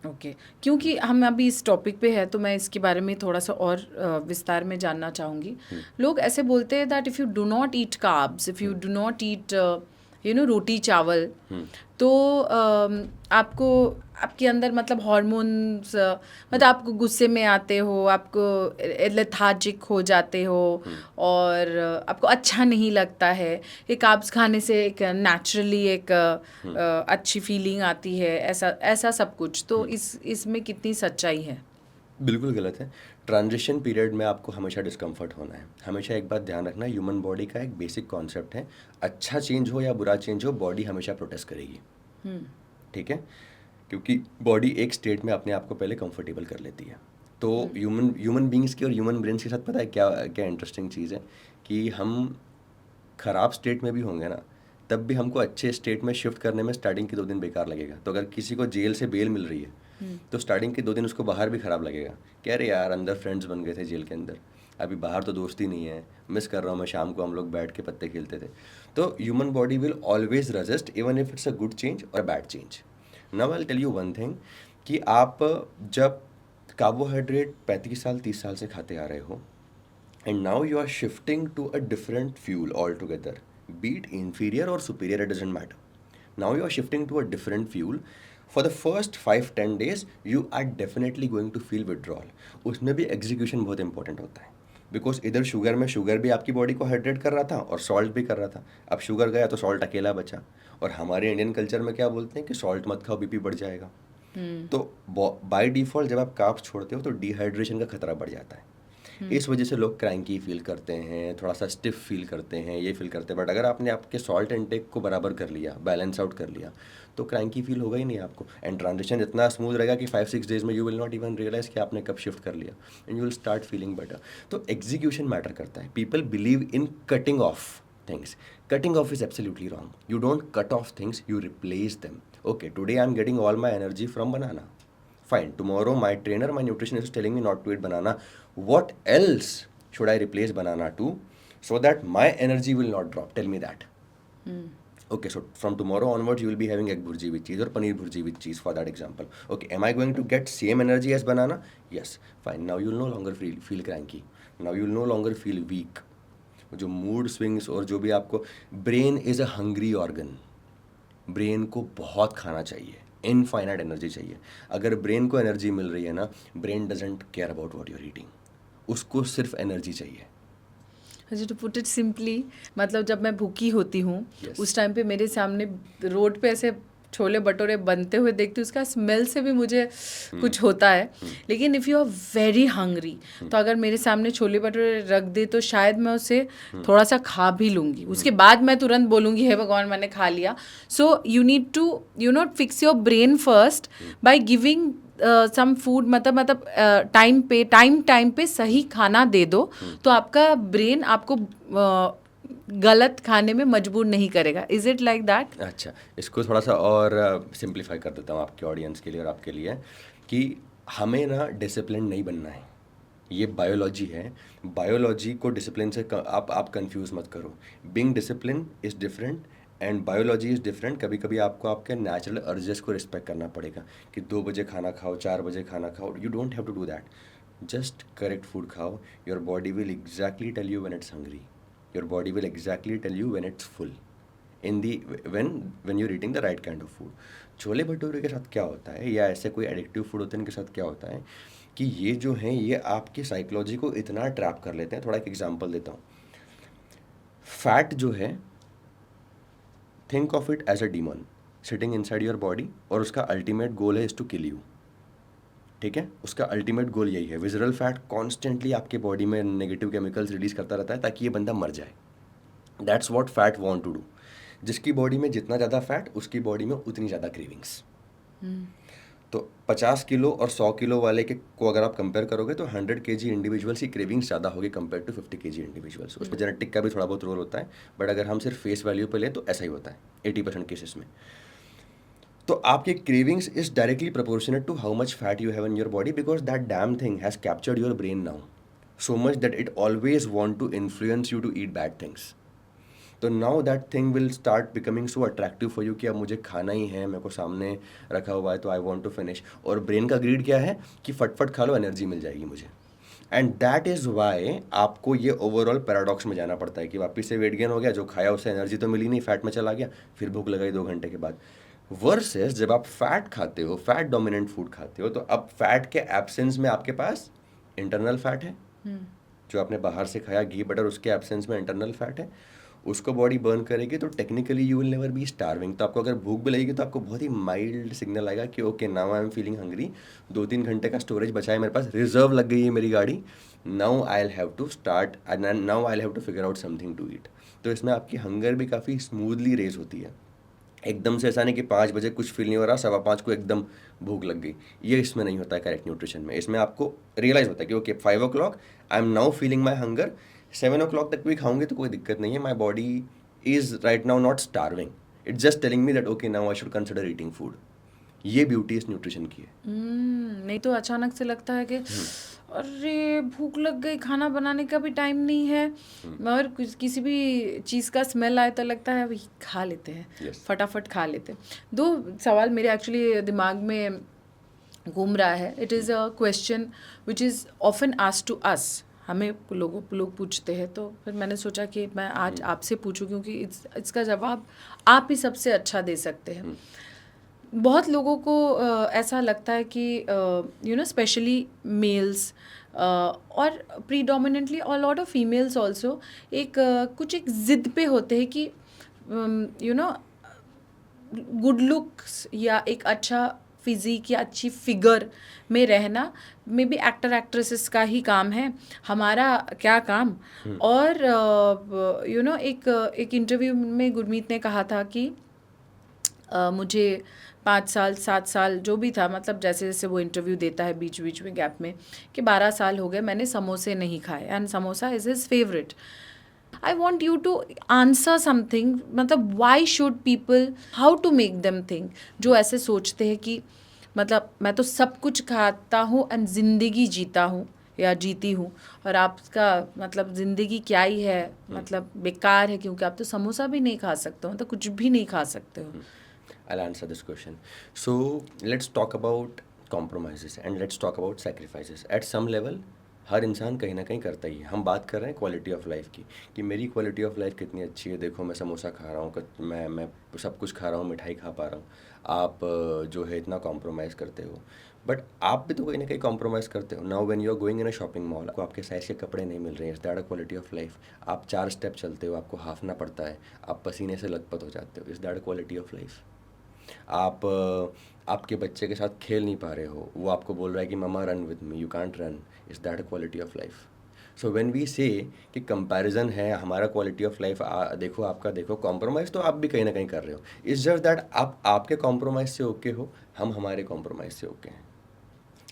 Okay क्योंकि हम अभी इस टॉपिक पे है तो मैं इसके बारे में थोड़ा सा और विस्तार में जानना चाहूँगी. लोग ऐसे बोलते हैं that if you do not eat carbs, if you do not eat roti chawal, तो आपको आपके अंदर मतलब हार्मोन्स, मतलब आपको गुस्से में आते हो, आपको लेथार्जिक हो जाते हो और आपको अच्छा नहीं लगता है. ये कार्ब्स खाने से एक नेचुरली एक अच्छी फीलिंग आती है, ऐसा सब कुछ. तो इसमें कितनी सच्चाई है? बिल्कुल गलत है. ट्रांजिशन पीरियड में आपको हमेशा डिस्कम्फर्ट होना है. हमेशा एक बात ध्यान रखना, ह्यूमन बॉडी का एक बेसिक कॉन्सेप्ट है, अच्छा चेंज हो या बुरा चेंज हो, बॉडी हमेशा प्रोटेस्ट करेगी. ठीक है, क्योंकि बॉडी एक स्टेट में अपने आप को पहले कंफर्टेबल कर लेती है. तो ह्यूमन बींग्स की और ह्यूमन ब्रेन्स के साथ पता है क्या इंटरेस्टिंग चीज़ है कि हम ख़राब स्टेट में भी होंगे ना, तब भी हमको अच्छे स्टेट में शिफ्ट करने में स्टार्टिंग के 2 दिन बेकार लगेगा. तो अगर किसी को जेल से बेल मिल रही है तो स्टार्टिंग के 2 दिन उसको बाहर भी ख़राब लगेगा. कह रहे यार अंदर फ्रेंड्स बन गए थे जेल के अंदर, अभी बाहर तो दोस्ती नहीं है, मिस कर रहा हूँ मैं, शाम को हम लोग बैठ के पत्ते खेलते थे. तो human body will always resist even if it's a good change और bad change. Now I will tell you one thing कि आप जब कार्बोहाइड्रेट 35 साल 30 साल से खाते आ रहे हो and now you are shifting to a different fuel all together, be it inferior or superior, it doesn't matter. Now you are shifting to a different fuel. For the first 5-10 days you are definitely going to feel withdrawal. उसमें भी एग्जीक्यूशन बहुत इंपॉर्टेंट होता है, बिकॉज इधर शुगर भी आपकी बॉडी को हाइड्रेट कर रहा था और सॉल्ट भी कर रहा था. अब शुगर गया तो सॉल्ट अकेला बचा. और हमारे इंडियन कल्चर में क्या बोलते हैं कि सॉल्ट मत खाओ, बीपी बढ़ जाएगा. तो बाय डिफ़ॉल्ट जब आप कार्ब्स छोड़ते हो तो डिहाइड्रेशन का खतरा बढ़ जाता है. इस वजह से लोग क्रैंकी फील करते हैं, थोड़ा सा स्टिफ फील करते हैं, ये फील करते हैं। बट अगर आपने आपके सॉल्ट इनटेक को बराबर कर लिया, बैलेंस आउट कर लिया, तो क्रैंकी फील होगा ही नहीं आपको। एंड ट्रांजिशन इतना स्मूथ रहेगा कि 5-6 डेज में you will not even realise कि आपने कब शिफ्ट कर लिया, and you will start feeling better. तो एग्जीक्यूशन मैटर करता है। People believe in cutting off things. Cutting off is absolutely wrong. You don't cut off things, you replace them. Okay, today I'm getting all my energy from banana. Fine. Tomorrow my trainer, my nutritionist is telling me not to eat banana. What else should I replace banana to so that my energy will not drop? Tell me that. Okay, so from tomorrow onwards you will be having egg bhurji with cheese or paneer bhurji with cheese for that example. Okay, am I going to get same energy as banana? Yes. Fine. Now you will no longer feel cranky. Now you will no longer feel weak. जो मूड स्विंग्स और जो भी आपको, brain is a hungry organ. Brain को बहुत खाना चाहिए, इनफाइनाइट एनर्जी चाहिए। अगर ब्रेन को एनर्जी मिल रही है ना, brain doesn't care about what you are eating, उसको सिर्फ एनर्जी चाहिए। टू पुट इट सिंपली, मतलब जब मैं भूखी होती हूँ Yes. उस टाइम पे मेरे सामने रोड पे ऐसे छोले भटूरे बनते हुए देखती हूँ, उसका स्मेल से भी मुझे कुछ होता है। लेकिन if you are very hungry, तो अगर मेरे सामने छोले भटूरे रख दे तो शायद मैं उसे थोड़ा सा खा भी लूँगी, उसके बाद मैं तुरंत बोलूँगी हे भगवान मैंने खा लिया। So you need to fix your brain first by giving some food, मतलब टाइम पे सही खाना दे दो, तो आपका ब्रेन आपको गलत खाने में मजबूर नहीं करेगा। Is it like that? अच्छा, इसको थोड़ा सा और सिंप्लीफाई कर देता हूँ आपके ऑडियंस के लिए और आपके लिए, कि हमें ना डिसिप्लिन नहीं बनना है। ये बायोलॉजी है, बायोलॉजी को डिसिप्लिन से आप कंफ्यूज मत करो। Being discipline is different and biology is different. कभी कभी आपको आपके नेचुरल अर्जेस को रिस्पेक्ट करना पड़ेगा कि 2 बजे खाना खाओ, 4 बजे खाना खाओ। You don't have to do that. Just correct food खाओ। Your body will exactly tell you when it's hungry, your body will exactly tell you when it's full, in the when you're eating the right kind of food. Chole bhature के साथ क्या होता है, या ऐसे कोई एडिक्टिव फूड होते हैं इनके साथ क्या होता है, कि ये जो हैं ये आपकी साइकोलॉजी को इतना ट्रैप कर लेते हैं। थोड़ा एक एग्जांपल देता हूँ। फैट जो है, think of it as a demon sitting inside your body, और उसका अल्टीमेट गोल है इज टू किल यू। ठीक है, उसका अल्टीमेट गोल यही है। विजरल फैट कॉन्स्टेंटली आपके बॉडी में नेगेटिव केमिकल्स रिलीज करता रहता है ताकि ये बंदा मर जाए। That's what fat want to do. जिसकी बॉडी में जितना ज़्यादा फैट, उसकी बॉडी में उतनी ज़्यादा क्रेविंग्स। तो 50 किलो और 100 किलो वाले के को अगर आप कंपेयर करोगे तो 100 kg इंडिविजुअल्स की क्रेविंग्स ज़्यादा होगी कंपेयर टू 50 kg इंडिविजुअल्स। उसमें जेनेटिक का भी थोड़ा बहुत रोल होता है, बट अगर हम सिर्फ फेस वैल्यू पे लें तो ऐसा ही होता है 80% केसेस में। तो आपके cravings is directly proportionate to how much fat you have in your body, because that damn thing has captured your brain now so much that it always want to influence you to eat bad things. तो now that thing will start becoming so attractive for you कि अब मुझे खाना ही है, मेरे को सामने रखा हुआ है तो आई वॉन्ट टू फिनिश। और ब्रेन का ग्रीड क्या है कि फटफट खा लो, एनर्जी मिल जाएगी मुझे। एंड दैट इज़ वाई आपको ये ओवरऑल पैराडॉक्स में जाना पड़ता है कि वापस से वेट गेन हो गया, जो खाया उससे एनर्जी तो मिली नहीं, फैट में चला गया, फिर भूख लगाई 2 घंटे के बाद। वर्सेस जब आप फैट खाते हो, फैट डोमिनेंट फूड खाते हो, तो अब फैट के एब्सेंस में आपके पास इंटरनल फैट है, जो आपने बाहर से खाया घी बटर, उसके एब्सेंस में इंटरनल फैट है, उसको बॉडी बर्न करेगी तो technically you will never be starving. तो आपको अगर भूख भी लगेगी तो आपको बहुत ही माइल्ड सिग्नल आएगा कि okay now I am feeling hungry, 2-3 घंटे का स्टोरेज बचा है मेरे पास, रिजर्व लग गई है मेरी गाड़ी, now I will have to start and now I will have to figure out something to eat. तो इसमें आपकी हंगर भी काफ़ी स्मूथली रेज होती है। एकदम से ऐसा नहीं कि 5 बजे कुछ फील नहीं हो रहा, 5:15 को एकदम भूख लग गई, ये इसमें नहीं होता है करेक्ट न्यूट्रिशन में। इसमें आपको रियलाइज़ होता है कि okay 5 o'clock I am now feeling my hunger, 7 o'clock तक भी खाऊंगे तो कोई दिक्कत नहीं है, माई body is right now not starving, it's just telling me that okay now I should consider eating food. ये ब्यूटी इस न्यूट्रिशन की है। नहीं तो अचानक से लगता है कि अरे भूख लग गई, खाना बनाने का भी टाइम नहीं है, और किसी भी चीज़ का स्मेल आए तो लगता है अभी खा लेते हैं, Yes. फटाफट खा लेते हैं। 2 सवाल मेरे एक्चुअली दिमाग में घूम रहा है। It is a question which is often asked to us, हमें लोग पूछते हैं, तो फिर मैंने सोचा कि मैं आज आपसे पूछूं, क्योंकि इसका जवाब आप ही सबसे अच्छा दे सकते हैं। बहुत लोगों को ऐसा लगता है कि स्पेशली मेल्स और प्रीडोमिनेंटली और लॉट ऑफ फीमेल्स ऑल्सो कुछ एक ज़िद पे होते हैं कि गुड लुक्स या एक अच्छा फिजिक या अच्छी फिगर में रहना मे बी एक्टर एक्ट्रेसेस का ही काम है, हमारा क्या काम। और एक इंटरव्यू में गुरमीत ने कहा था कि मुझे 5 साल 7 साल जो भी था, मतलब जैसे जैसे वो इंटरव्यू देता है बीच बीच में गैप में, कि 12 साल हो गए मैंने समोसे नहीं खाए, and samosa is his favourite. I want you to answer something, मतलब why should people, how to make them think, जो ऐसे सोचते हैं कि मतलब मैं तो सब कुछ खाता हूँ एंड ज़िंदगी जीता हूँ या जीती हूँ, और आपका मतलब ज़िंदगी क्या ही है, मतलब बेकार है, क्योंकि आप तो समोसा भी नहीं खा सकते हो, तो कुछ भी नहीं खा सकते हो। I'll answer this question. So let's talk about compromises and let's talk about sacrifices. At some level, हर इंसान कहीं ना कहीं करता ही है। हम बात कर रहे हैं क्वालिटी ऑफ लाइफ की, कि मेरी क्वालिटी ऑफ लाइफ कितनी अच्छी है, देखो मैं समोसा खा रहा हूँ, मैं सब कुछ खा रहा हूँ, मिठाई खा पा रहा हूँ। आप जो है इतना कॉम्प्रोमाइज़ करते हो, बट आप भी तो कहीं ना कहीं कॉम्प्रोमाइज़ करते हो। Now when you are going in a shopping mall, आपको आपके साइज़ के कपड़े नहीं मिल रहे हैं, is that a quality of life? आप 4 स्टेप चलते हो, आपको हाफना पड़ता है, आप पसीने से लथपथ हो जाते हो, is that a quality of life? आप आपके बच्चे के साथ खेल नहीं पा रहे हो, वो आपको बोल रहा है कि mama run with me, you can't run, is that a quality of life? So when we say कि कंपैरिजन है हमारा क्वालिटी ऑफ लाइफ, देखो आपका, देखो कॉम्प्रोमाइज़ तो आप भी कहीं ना कहीं कर रहे हो। इट्स जस्ट दैट आप आपके कॉम्प्रोमाइज़ से ओके हो, हम हमारे कॉम्प्रोमाइज़ से ओके हैं।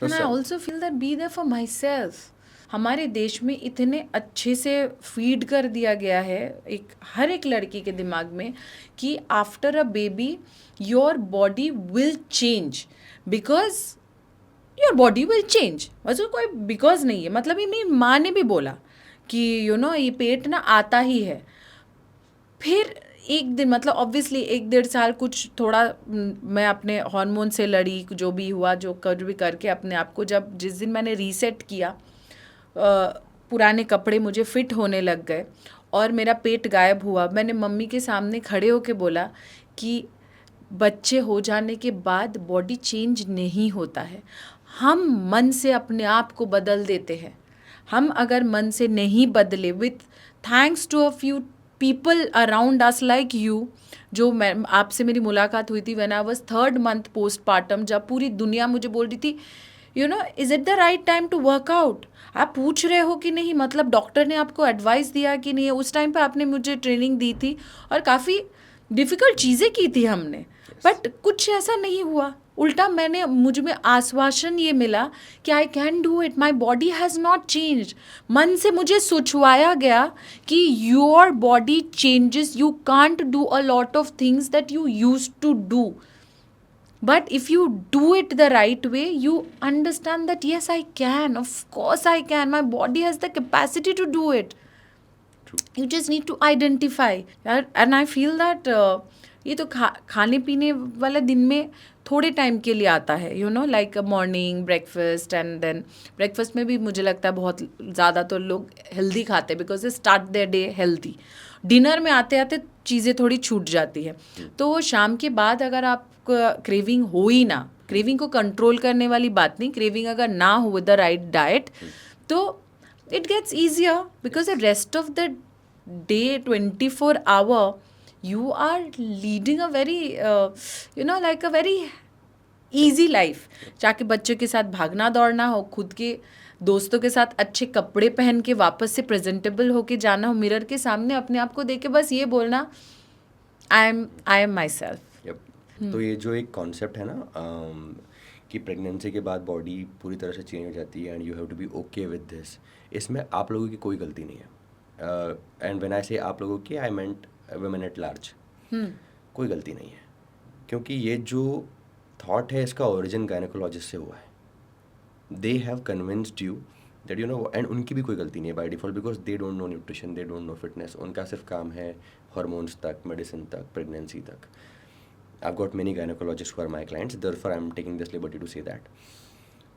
तो and I also feel that be there for my self. हमारे देश में इतने अच्छे से फीड कर दिया गया है हर एक लड़की के दिमाग में कि after a baby your body will change, because your body will change. वैसे कोई बिकॉज नहीं है, मतलब ये मेरी माँ ने भी बोला कि ये पेट ना आता ही है। फिर एक दिन, मतलब ऑब्वियसली 1-1.5 साल कुछ थोड़ा मैं अपने हार्मोन से लड़ी, जो भी हुआ, जो कुछ भी करके अपने आप को, जब जिस दिन मैंने रीसेट किया, पुराने कपड़े मुझे फिट होने लग गए और मेरा पेट गायब हुआ, मैंने मम्मी के सामने खड़े होके बोला कि बच्चे हो जाने के बाद बॉडी चेंज नहीं होता है, हम मन से अपने आप को बदल देते हैं। हम अगर मन से नहीं बदले, with thanks to a few people around us like you, जो मैं आपसे मेरी मुलाकात हुई थी when I was 3rd month postpartum, जब पूरी दुनिया मुझे बोल रही थी is it the right time to work out, आप पूछ रहे हो कि नहीं, मतलब डॉक्टर ने आपको एडवाइस दिया कि नहीं। उस टाइम पे आपने मुझे ट्रेनिंग दी थी और काफ़ी डिफ़िकल्ट चीज़ें की थी हमने, बट कुछ ऐसा नहीं हुआ। उल्टा मुझ में आश्वासन ये मिला कि I can do it, my body has not change. मन से मुझे सोचवाया गया कि your body changes, you can't do a lot of things that you use to do, but if you do it the right way, you understand that yes, I can, of course I can, my body has the capacity to do it. True. You just need to identify. And I feel that ये तो खाने पीने वाले दिन में थोड़े टाइम के लिए आता है, like morning breakfast, and then breakfast में भी मुझे लगता है बहुत ज़्यादा तो लोग हेल्दी खाते हैं because they start their day healthy. Dinner में आते आते चीज़ें थोड़ी छूट जाती है, तो वो शाम के बाद अगर आप क्रेविंग हो ही ना, क्रेविंग को कंट्रोल करने वाली बात नहीं, क्रेविंग अगर ना हो विद द राइट डाइट, तो it gets easier because the rest of the day, 24 hour, you are leading a very like a very easy life। जाके बच्चों के साथ भागना दौड़ना हो, खुद के दोस्तों के साथ अच्छे कपड़े पहन के वापस से प्रेजेंटेबल होके जाना हो, मिरर के सामने अपने आप को देख के बस ये बोलना आई एम माई सेल्फ। तो ये जो एक कॉन्सेप्ट है ना, कि प्रेगनेंसी के बाद बॉडी पूरी तरह से चेंज हो जाती है and you have to be okay with this, इसमें आप लोगों की कोई गलती नहीं है। एंड व्हेन आई से आप लोगों की, आई मेंट वुमेन एट लार्ज। कोई गलती नहीं है, क्योंकि ये जो थॉट है इसका ओरिजिन गायनेकोलॉजिस्ट से हुआ है। They have convinced you that and उनकी भी कोई गलती नहीं है by default, because they don't know nutrition, they don't know fitness. उनका सिर्फ काम है हार्मोन्स तक, मेडिसिन तक, प्रेगनेंसी तक। I've got many gynecologists who are my clients, therefore I'm taking this liberty to say that.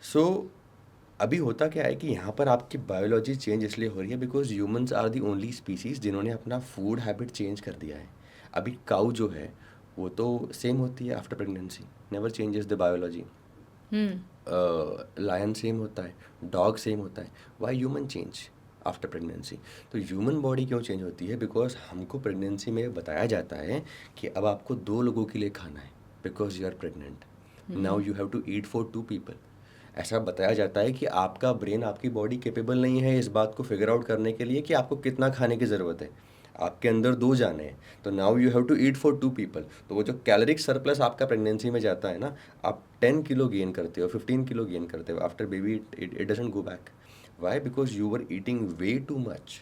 So अभी होता क्या है कि यहाँ पर आपकी बायोलॉजी चेंज इसलिए हो रही है because humans are the only species जिन्होंने अपना फूड हैबिट चेंज कर दिया है। अभी काऊ जो है वो तो सेम होती है after pregnancy, never changes the biology. Lion same होता है, डॉग सेम होता है, why human change after pregnancy? तो ह्यूमन बॉडी क्यों चेंज होती है? बिकॉज हमको प्रेगनेंसी में बताया जाता है कि अब आपको 2 लोगों के लिए खाना है because you are pregnant. Now you have to eat for 2 people. ऐसा बताया जाता है कि आपका ब्रेन, आपकी बॉडी कैपेबल नहीं है इस बात को फिगर आउट करने के लिए कि आपको कितना खाने की ज़रूरत है। आपके अंदर 2 जाने हैं, तो now you have to eat for 2 people. तो वो जो कैलोरिक सरप्लस आपका प्रेगनेंसी में जाता है ना, आप 10 किलो गेन करते हो, 15 किलो गेन करते हो, after baby it doesn't go back. Why? Because you were eating way too much.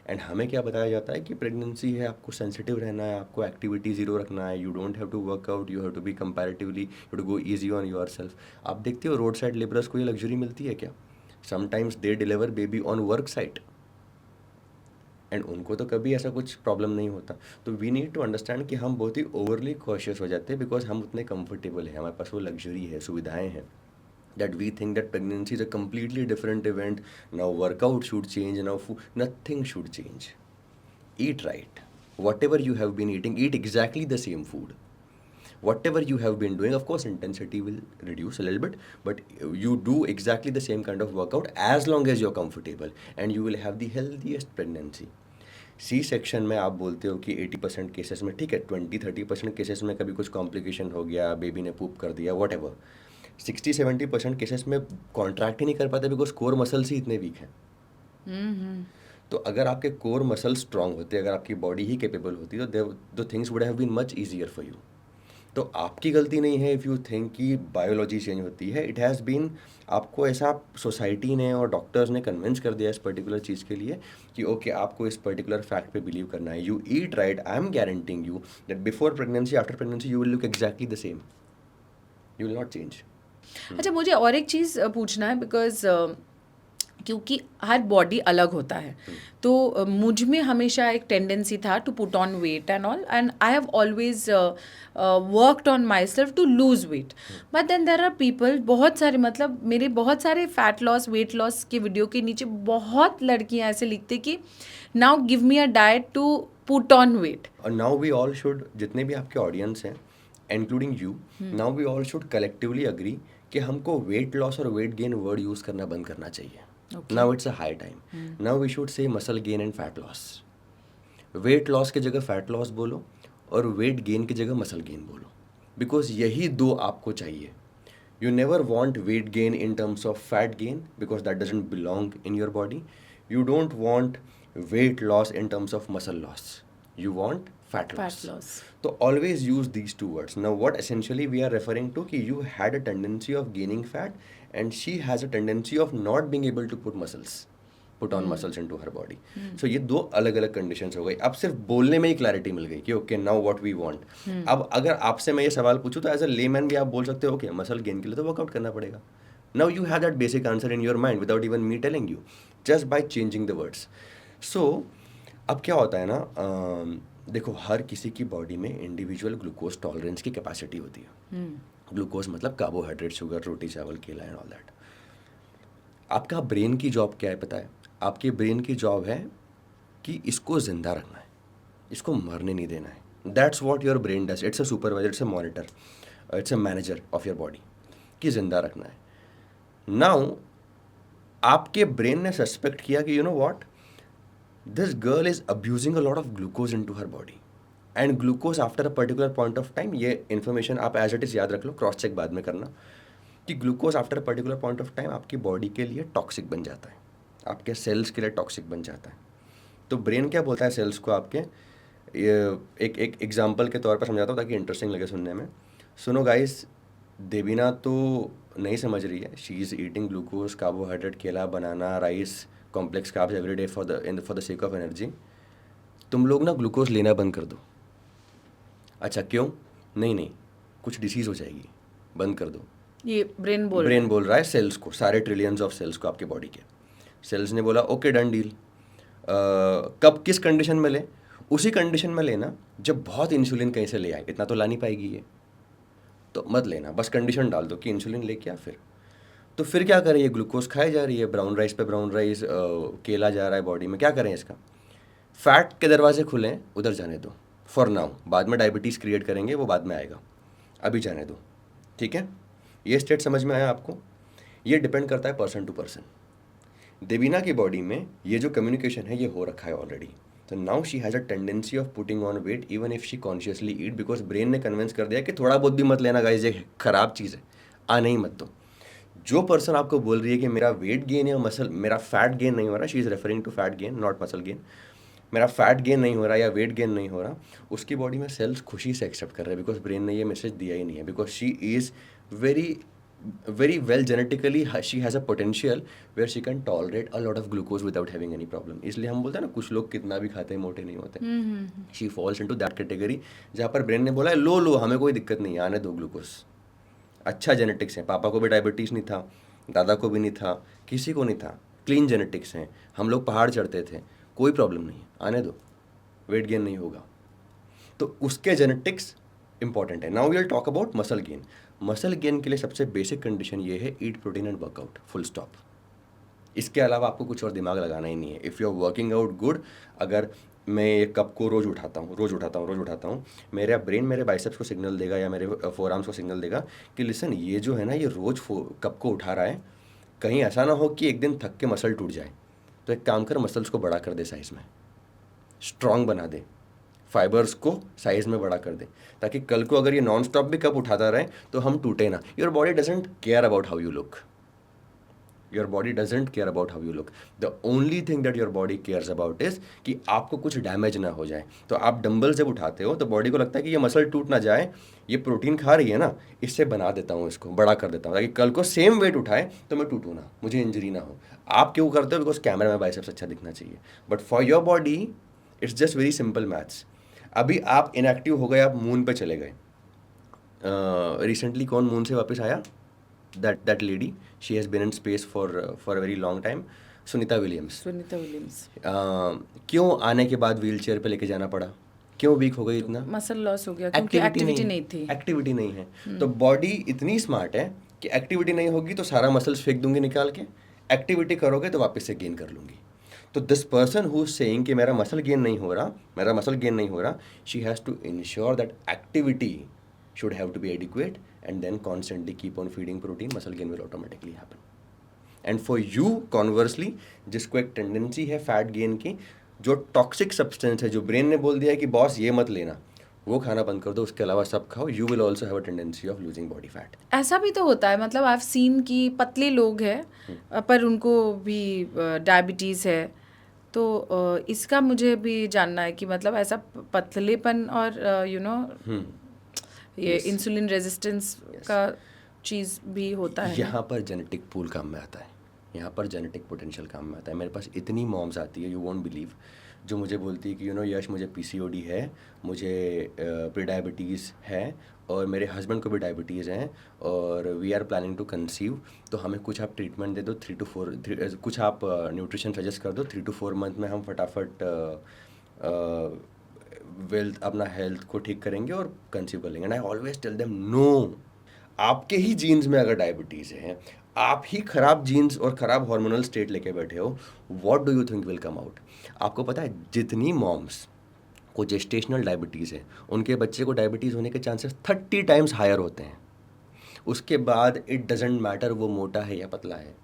And हमें क्या बताया जाता है कि प्रेगनेंसी है, आपको सेंसिटिव रहना है, आपको एक्टिविटी ज़ीरो रखना है, you don't have to work out, you have to be comparatively, you have to go easy on your self. आप देखते हो रोड साइड लेबरर्स को ये लग्जरी मिलती है क्या? Sometimes they deliver baby on work site, and उनको तो कभी ऐसा कुछ प्रॉब्लम नहीं होता। तो वी नीड टू अंडरस्टैंड कि हम बहुत ही ओवरली कॉशियस हो जाते हैं बिकॉज हम उतने कंफर्टेबल हैं, हमारे पास वो लग्जरी है, सुविधाएं हैं, that we think that pregnancy is a completely different event. Now workout should change, now food, nothing should change. Eat right. Whatever you have been eating, eat exactly the same food. Whatever you have been doing, of course intensity will reduce a little bit, but you do exactly the same kind of workout as long as you're comfortable, and you will have the healthiest pregnancy. C section में आप बोलते हो कि 80% केसेस में ठीक है, 20-30% केसेस में कभी कुछ कॉम्प्लिकेशन हो गया, बेबी ने पूप कर दिया, वट एवर। 60-70% केसेस में कॉन्ट्रैक्ट ही नहीं कर पाते बिकॉज कोर मसल्स ही इतने वीक हैं। तो अगर आपके कोर मसल स्ट्रांग होते, अगर आपकी बॉडी ही कैपेबल होती, तो the things would have been much easier for you. तो आपकी गलती नहीं है इफ़ यू थिंक कि बायोलॉजी चेंज होती है। इट हैज़ बीन, आपको ऐसा सोसाइटी ने और डॉक्टर्स ने कन्विंस कर दिया इस पर्टिकुलर चीज़ के लिए कि ओके आपको इस पर्टिकुलर फैक्ट पे बिलीव करना है। You eat right, I am guaranteeing you that before pregnancy, after pregnancy you will look exactly the same, you will not change. अच्छा, मुझे और एक चीज़ पूछना है बिकॉज क्योंकि हर बॉडी अलग होता है, तो मुझ में हमेशा एक टेंडेंसी था to put on weight and all, and I have always worked on myself to lose weight. But then there are people, बहुत सारे, मतलब मेरे बहुत सारे फैट लॉस, वेट लॉस के वीडियो के नीचे बहुत लड़कियां ऐसे लिखते कि now give me a diet to put on weight. और नाउ वी ऑल शुड, जितने भी आपके ऑडियंस हैं including you, now we all should collectively agree कि हमको वेट लॉस और वेट गेन वर्ड यूज़ करना बंद करना चाहिए। Now it's a high time, now we should say muscle gain and fat loss. Weight loss की जगह फैट लॉस बोलो और वेट गेन की जगह मसल गेन बोलो, बिकॉज यही दो आपको चाहिए। You never want weight gain in terms of fat gain because that doesn't belong in your body. You don't want weight loss in terms of muscle loss. You want fat loss. So always use these two words. Now what essentially we are referring to कि you had a tendency of gaining fat and she has a tendency of not being able to put on muscles into her body. So ये दो अलग अलग कंडीशंस हो गई। अब सिर्फ बोलने में ही क्लैरिटी मिल गई कि okay now what we want. अब अगर आपसे मैं ये सवाल पूछूं तो एज अ लेमैन भी आप बोल सकते हो ओके मसल गेन के लिए तो वर्कआउट करना पड़ेगा। Now you have that basic answer in your mind without even me telling you, just by changing the words. So अब क्या होता है ना, देखो हर किसी की बॉडी में इंडिविजुअल ग्लूकोज टॉलरेंस की कैपेसिटी होती है। ग्लूकोज मतलब कार्बोहाइड्रेट, शुगर, रोटी, चावल, केला एंड ऑल दैट। आपका ब्रेन की जॉब क्या है पता है? आपके ब्रेन की जॉब है कि इसको जिंदा रखना है, इसको मरने नहीं देना है। That's what your brain does. It's a supervisor, it's a monitor, it's a manager of your body कि जिंदा रखना है। नाउ आपके ब्रेन ने सस्पेक्ट किया कि you know what, this girl is abusing a lot of glucose into her body and glucose after a particular point of time, ये इन्फॉर्मेशन आप एज इट इज याद रख लो, क्रॉस चेक बाद में करना, कि glucose after a particular point of time आपकी बॉडी के लिए टॉक्सिक बन जाता है, आपके सेल्स के लिए टॉक्सिक बन जाता है। तो ब्रेन क्या बोलता है सेल्स को आपके, एक एग्जांपल के तौर पर समझाता हूँ ताकि इंटरेस्टिंग लगे सुनने में। सुनो गाइस, देवीना तो नहीं समझ रही है, she is eating glucose, carbohydrate, केला, banana, rice, complex carbs every day for the sake of energy. तुम लोग ना ग्लूकोज लेना बंद कर दो। अच्छा क्यों? नहीं कुछ डिसीज़ हो जाएगी, बंद कर दो। ये ब्रेन बोल रहा है सेल्स को, सारे ट्रिलियंस ऑफ सेल्स को आपके बॉडी के। सेल्स ने बोला ओके डन डील। कब किस कंडीशन में ले? उसी कंडीशन में लेना जब बहुत इंसुलिन कहीं से ले आए, इतना तो ला नहीं पाएगी ये, तो मत लेना, बस कंडीशन डाल दो कि इंसुलिन लेके आ। तो फिर क्या करें, ये ग्लूकोज खाई जा रही है, ब्राउन राइस पे ब्राउन राइस, केला जा रहा है बॉडी में, क्या करें इसका? फैट के दरवाजे खुले, उधर जाने दो फॉर नाउ, बाद में डायबिटीज़ क्रिएट करेंगे, वो बाद में आएगा, अभी जाने दो, ठीक है? ये स्टेट समझ में आया आपको? ये डिपेंड करता है पर्सन टू पर्सन। देवीना की बॉडी में ये जो कम्युनिकेशन है ये हो रखा है ऑलरेडी, तो now she has a tendency of putting on weight even if she consciously eat, because brain ने कन्विंस कर दिया कि थोड़ा बहुत भी मत लेना गाइस, ये खराब चीज़ है, आने ही मत दो। जो पर्सन आपको बोल रही है कि मेरा वेट गेन या मसल, मेरा फैट गेन नहीं हो रहा, she is referring to fat gain not muscle gain, मेरा फैट गेन नहीं हो रहा या वेट गेन नहीं हो रहा, उसकी बॉडी में सेल्स खुशी से एक्सेप्ट कर रहे हैं, बिकॉज ब्रेन ने ये मैसेज दिया ही नहीं है, because she is very very well genetically, she has a potential where she can tolerate a lot of glucose without having any problem. इसलिए हम बोलते हैं ना कुछ लोग कितना भी खाते हैं मोटे नहीं होते. She falls into that category जहाँ पर ब्रेन ने बोला है लो लो हमें कोई दिक्कत नहीं है, आने दो ग्लूकोज. अच्छा जेनेटिक्स है, पापा को भी डायबिटीज़ नहीं था, दादा को भी नहीं था, किसी को नहीं था, क्लीन जेनेटिक्स हैं, हम लोग पहाड़ चढ़ते थे, कोई प्रॉब्लम नहीं है, आने दो, वेट गेन नहीं होगा. तो उसके जेनेटिक्स इंपॉर्टेंट है. Now we will talk about muscle gain. Muscle gain के लिए सबसे बेसिक कंडीशन ये है, eat protein and workout, full stop. इसके अलावा आपको कुछ और दिमाग लगाना ही नहीं है. If you are working out good, अगर मैं ये कप को रोज़ उठाता हूँ, मेरा ब्रेन मेरे बाइसेप्स को सिग्नल देगा या मेरे फोरआर्म्स को सिग्नल देगा कि लिसन, ये जो है ना, ये रोज़ कप को उठा रहा है, कहीं ऐसा ना हो कि एक दिन थक के मसल टूट जाए. तो एक काम कर, मसल्स को बड़ा कर दे, साइज़ में स्ट्रॉन्ग बना दे, फाइबर्स को साइज़ में बड़ा कर दे, ताकि कल को अगर ये नॉन स्टॉप भी कप उठाता रहे तो हम टूटे ना. Your body doesn't care about how you look. Your body doesn't care about how you look. The only thing that your body cares about is कि आपको कुछ डैमेज ना हो जाए. तो आप डंबल जब उठाते हो तो बॉडी को लगता है कि ये मसल टूट ना जाए, ये प्रोटीन खा रही है ना, इससे बना देता हूँ, इसको बड़ा कर देता हूँ, ताकि कल को सेम वेट उठाए तो मैं टूटूँ ना, मुझे इंजरी ना हो. आप क्यों करते हो? बिकॉज कैमरा में बाइसेप्स अच्छा दिखना चाहिए. But for your body it's just very simple maths. अभी आप इनएक्टिव हो गए, आप मून पे चले गए. रिसेंटली कौन मून से वापस आया? that lady, she has been in space for a very long time, Sunita Williams. क्यों आने के बाद व्हील चेयर पे लेके जाना पड़ा? क्यों वीक हो गई इतना? मसल लॉस हो गया क्योंकि एक्टिविटी नहीं थी. एक्टिविटी नहीं है. तो बॉडी इतनी स्मार्ट है कि एक्टिविटी नहीं होगी तो सारा मसल्स फेंक दूंगी निकाल के, एक्टिविटी करोगे तो वापस से गेन कर लूंगी. तो this person who is saying कि मेरा मसल गेन नहीं हो रहा, she has to ensure that activity should have to be adequate and then constantly keep on feeding protein, muscle gain will automatically happen. And for you conversely, जिसको एक टेंडेंसी है फैट गेन की, जो टॉक्सिक सब्सटेंस है, जो ब्रेन ने बोल दिया है कि बॉस ये मत लेना, वो खाना बंद कर दो, उसके अलावा सब खाओ, you will also have a tendency of losing body fat. ऐसा भी तो होता है, मतलब आई हैव सीन कि पतले लोग हैं पर उनको भी डायबिटीज़ है. तो इसका मुझे भी जानना है कि मतलब ऐसा पतलेपन और यू नो ये इंसुलिन रेजिस्टेंस का चीज़ भी होता है. यहाँ पर जेनेटिक पूल काम में आता है, यहाँ पर जेनेटिक पोटेंशियल काम में आता है. मेरे पास इतनी मॉम्स आती है, यू वोंट बिलीव, जो मुझे बोलती है कि यश मुझे PCOD है, मुझे प्री डायबिटीज़ है और मेरे हस्बैंड को भी डायबिटीज़ हैं और we are planning to conceive, तो हमें कुछ आप ट्रीटमेंट दे दो, 3 to 4 कुछ आप न्यूट्रिशन सजेस्ट कर दो, 3 to 4 मंथ में हम फटाफट वेल्थ अपना हेल्थ को ठीक करेंगे और कंसीव कर लेंगे. And I always tell them no, आपके ही जीन्स में अगर डायबिटीज़ है, आप ही खराब जीन्स और खराब हार्मोनल स्टेट लेके बैठे हो, what do you think will come out? आपको पता है जितनी मॉम्स को जेस्टेशनल डायबिटीज़ है, उनके बच्चे को डायबिटीज़ होने के चांसेस 30 टाइम्स हायर होते हैं. उसके बाद इट डजेंट मैटर वो मोटा है या पतला है.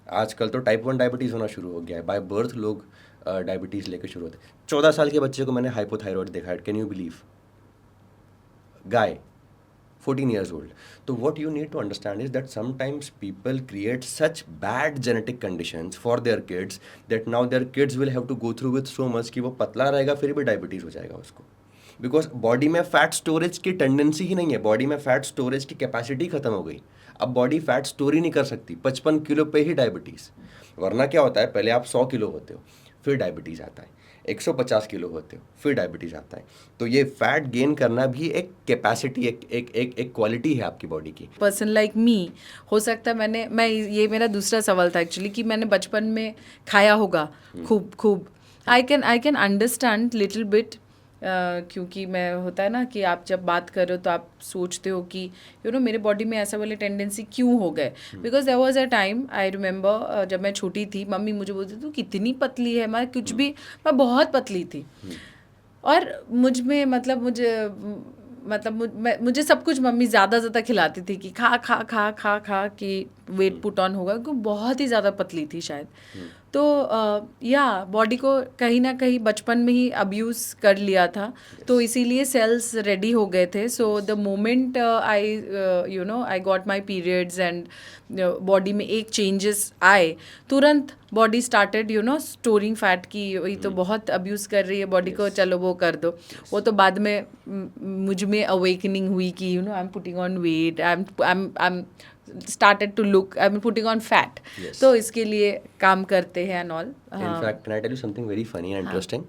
आजकल तो टाइप 1 डायबिटीज़ होना शुरू हो गया है. बाय बर्थ लोग डायबिटीज़ लेके शुरू होते हैं. 14 साल के बच्चे को मैंने हाइपोथायरॉइड देखा है. Can you believe? Guy 14 years old. So what you need to understand is that sometimes people create such bad genetic conditions for their kids that now their kids will have to go through with so much कि वो पतला रहेगा फिर भी डायबिटीज़ हो जाएगा उसको. बिकॉज बॉडी में फैट स्टोरेज की टेंडेंसी ही नहीं है, बॉडी में फैट स्टोरेज की कैपेसिटी खत्म हो गई. अब बॉडी फैट स्टोर ही नहीं कर सकती. 55 किलो पे ही डायबिटीज़. वरना क्या होता है, पहले आप 100 किलो होते हो, फिर डायबिटीज़ आता है. 150 किलो होते हो, फिर डायबिटीज़ आता है. तो ये फैट गेन करना भी एक कैपेसिटी, एक क्वालिटी है आपकी बॉडी की. पर्सन लाइक मी, हो सकता है ये मेरा दूसरा सवाल था एक्चुअली कि मैंने बचपन में खाया होगा खूब. I can understand little bit, क्योंकि मैं होता है ना कि आप जब बात कर रहे हो तो आप सोचते हो कि मेरे बॉडी में ऐसा वाले टेंडेंसी क्यों हो गए. Because there was a time, I remember, जब मैं छोटी थी, मम्मी मुझे बोलती थी कितनी पतली है, मैं बहुत पतली थी. और मुझे सब कुछ मम्मी ज़्यादा खिलाती थी कि खा कि वेट पुट ऑन होगा, क्योंकि बहुत ही ज़्यादा पतली थी शायद। तो या बॉडी को कहीं ना कहीं बचपन में ही अब्यूज़ कर लिया था, तो इसीलिए सेल्स रेडी हो गए थे। So the moment I I got my periods and body में एक चेंजेस आए, तुरंत बॉडी स्टार्टेड स्टोरिंग फैट की, वही तो बहुत अब्यूज़ कर रही है बॉडी को, चलो वो कर दो। वो तो बाद में मुझ में अवेकनिंग हुई कि I am putting on weight, I am started to look, I mean putting on fat. Yes. तो इसके लिए काम करते हैं and all. In fact, can I tell you something very funny and interesting?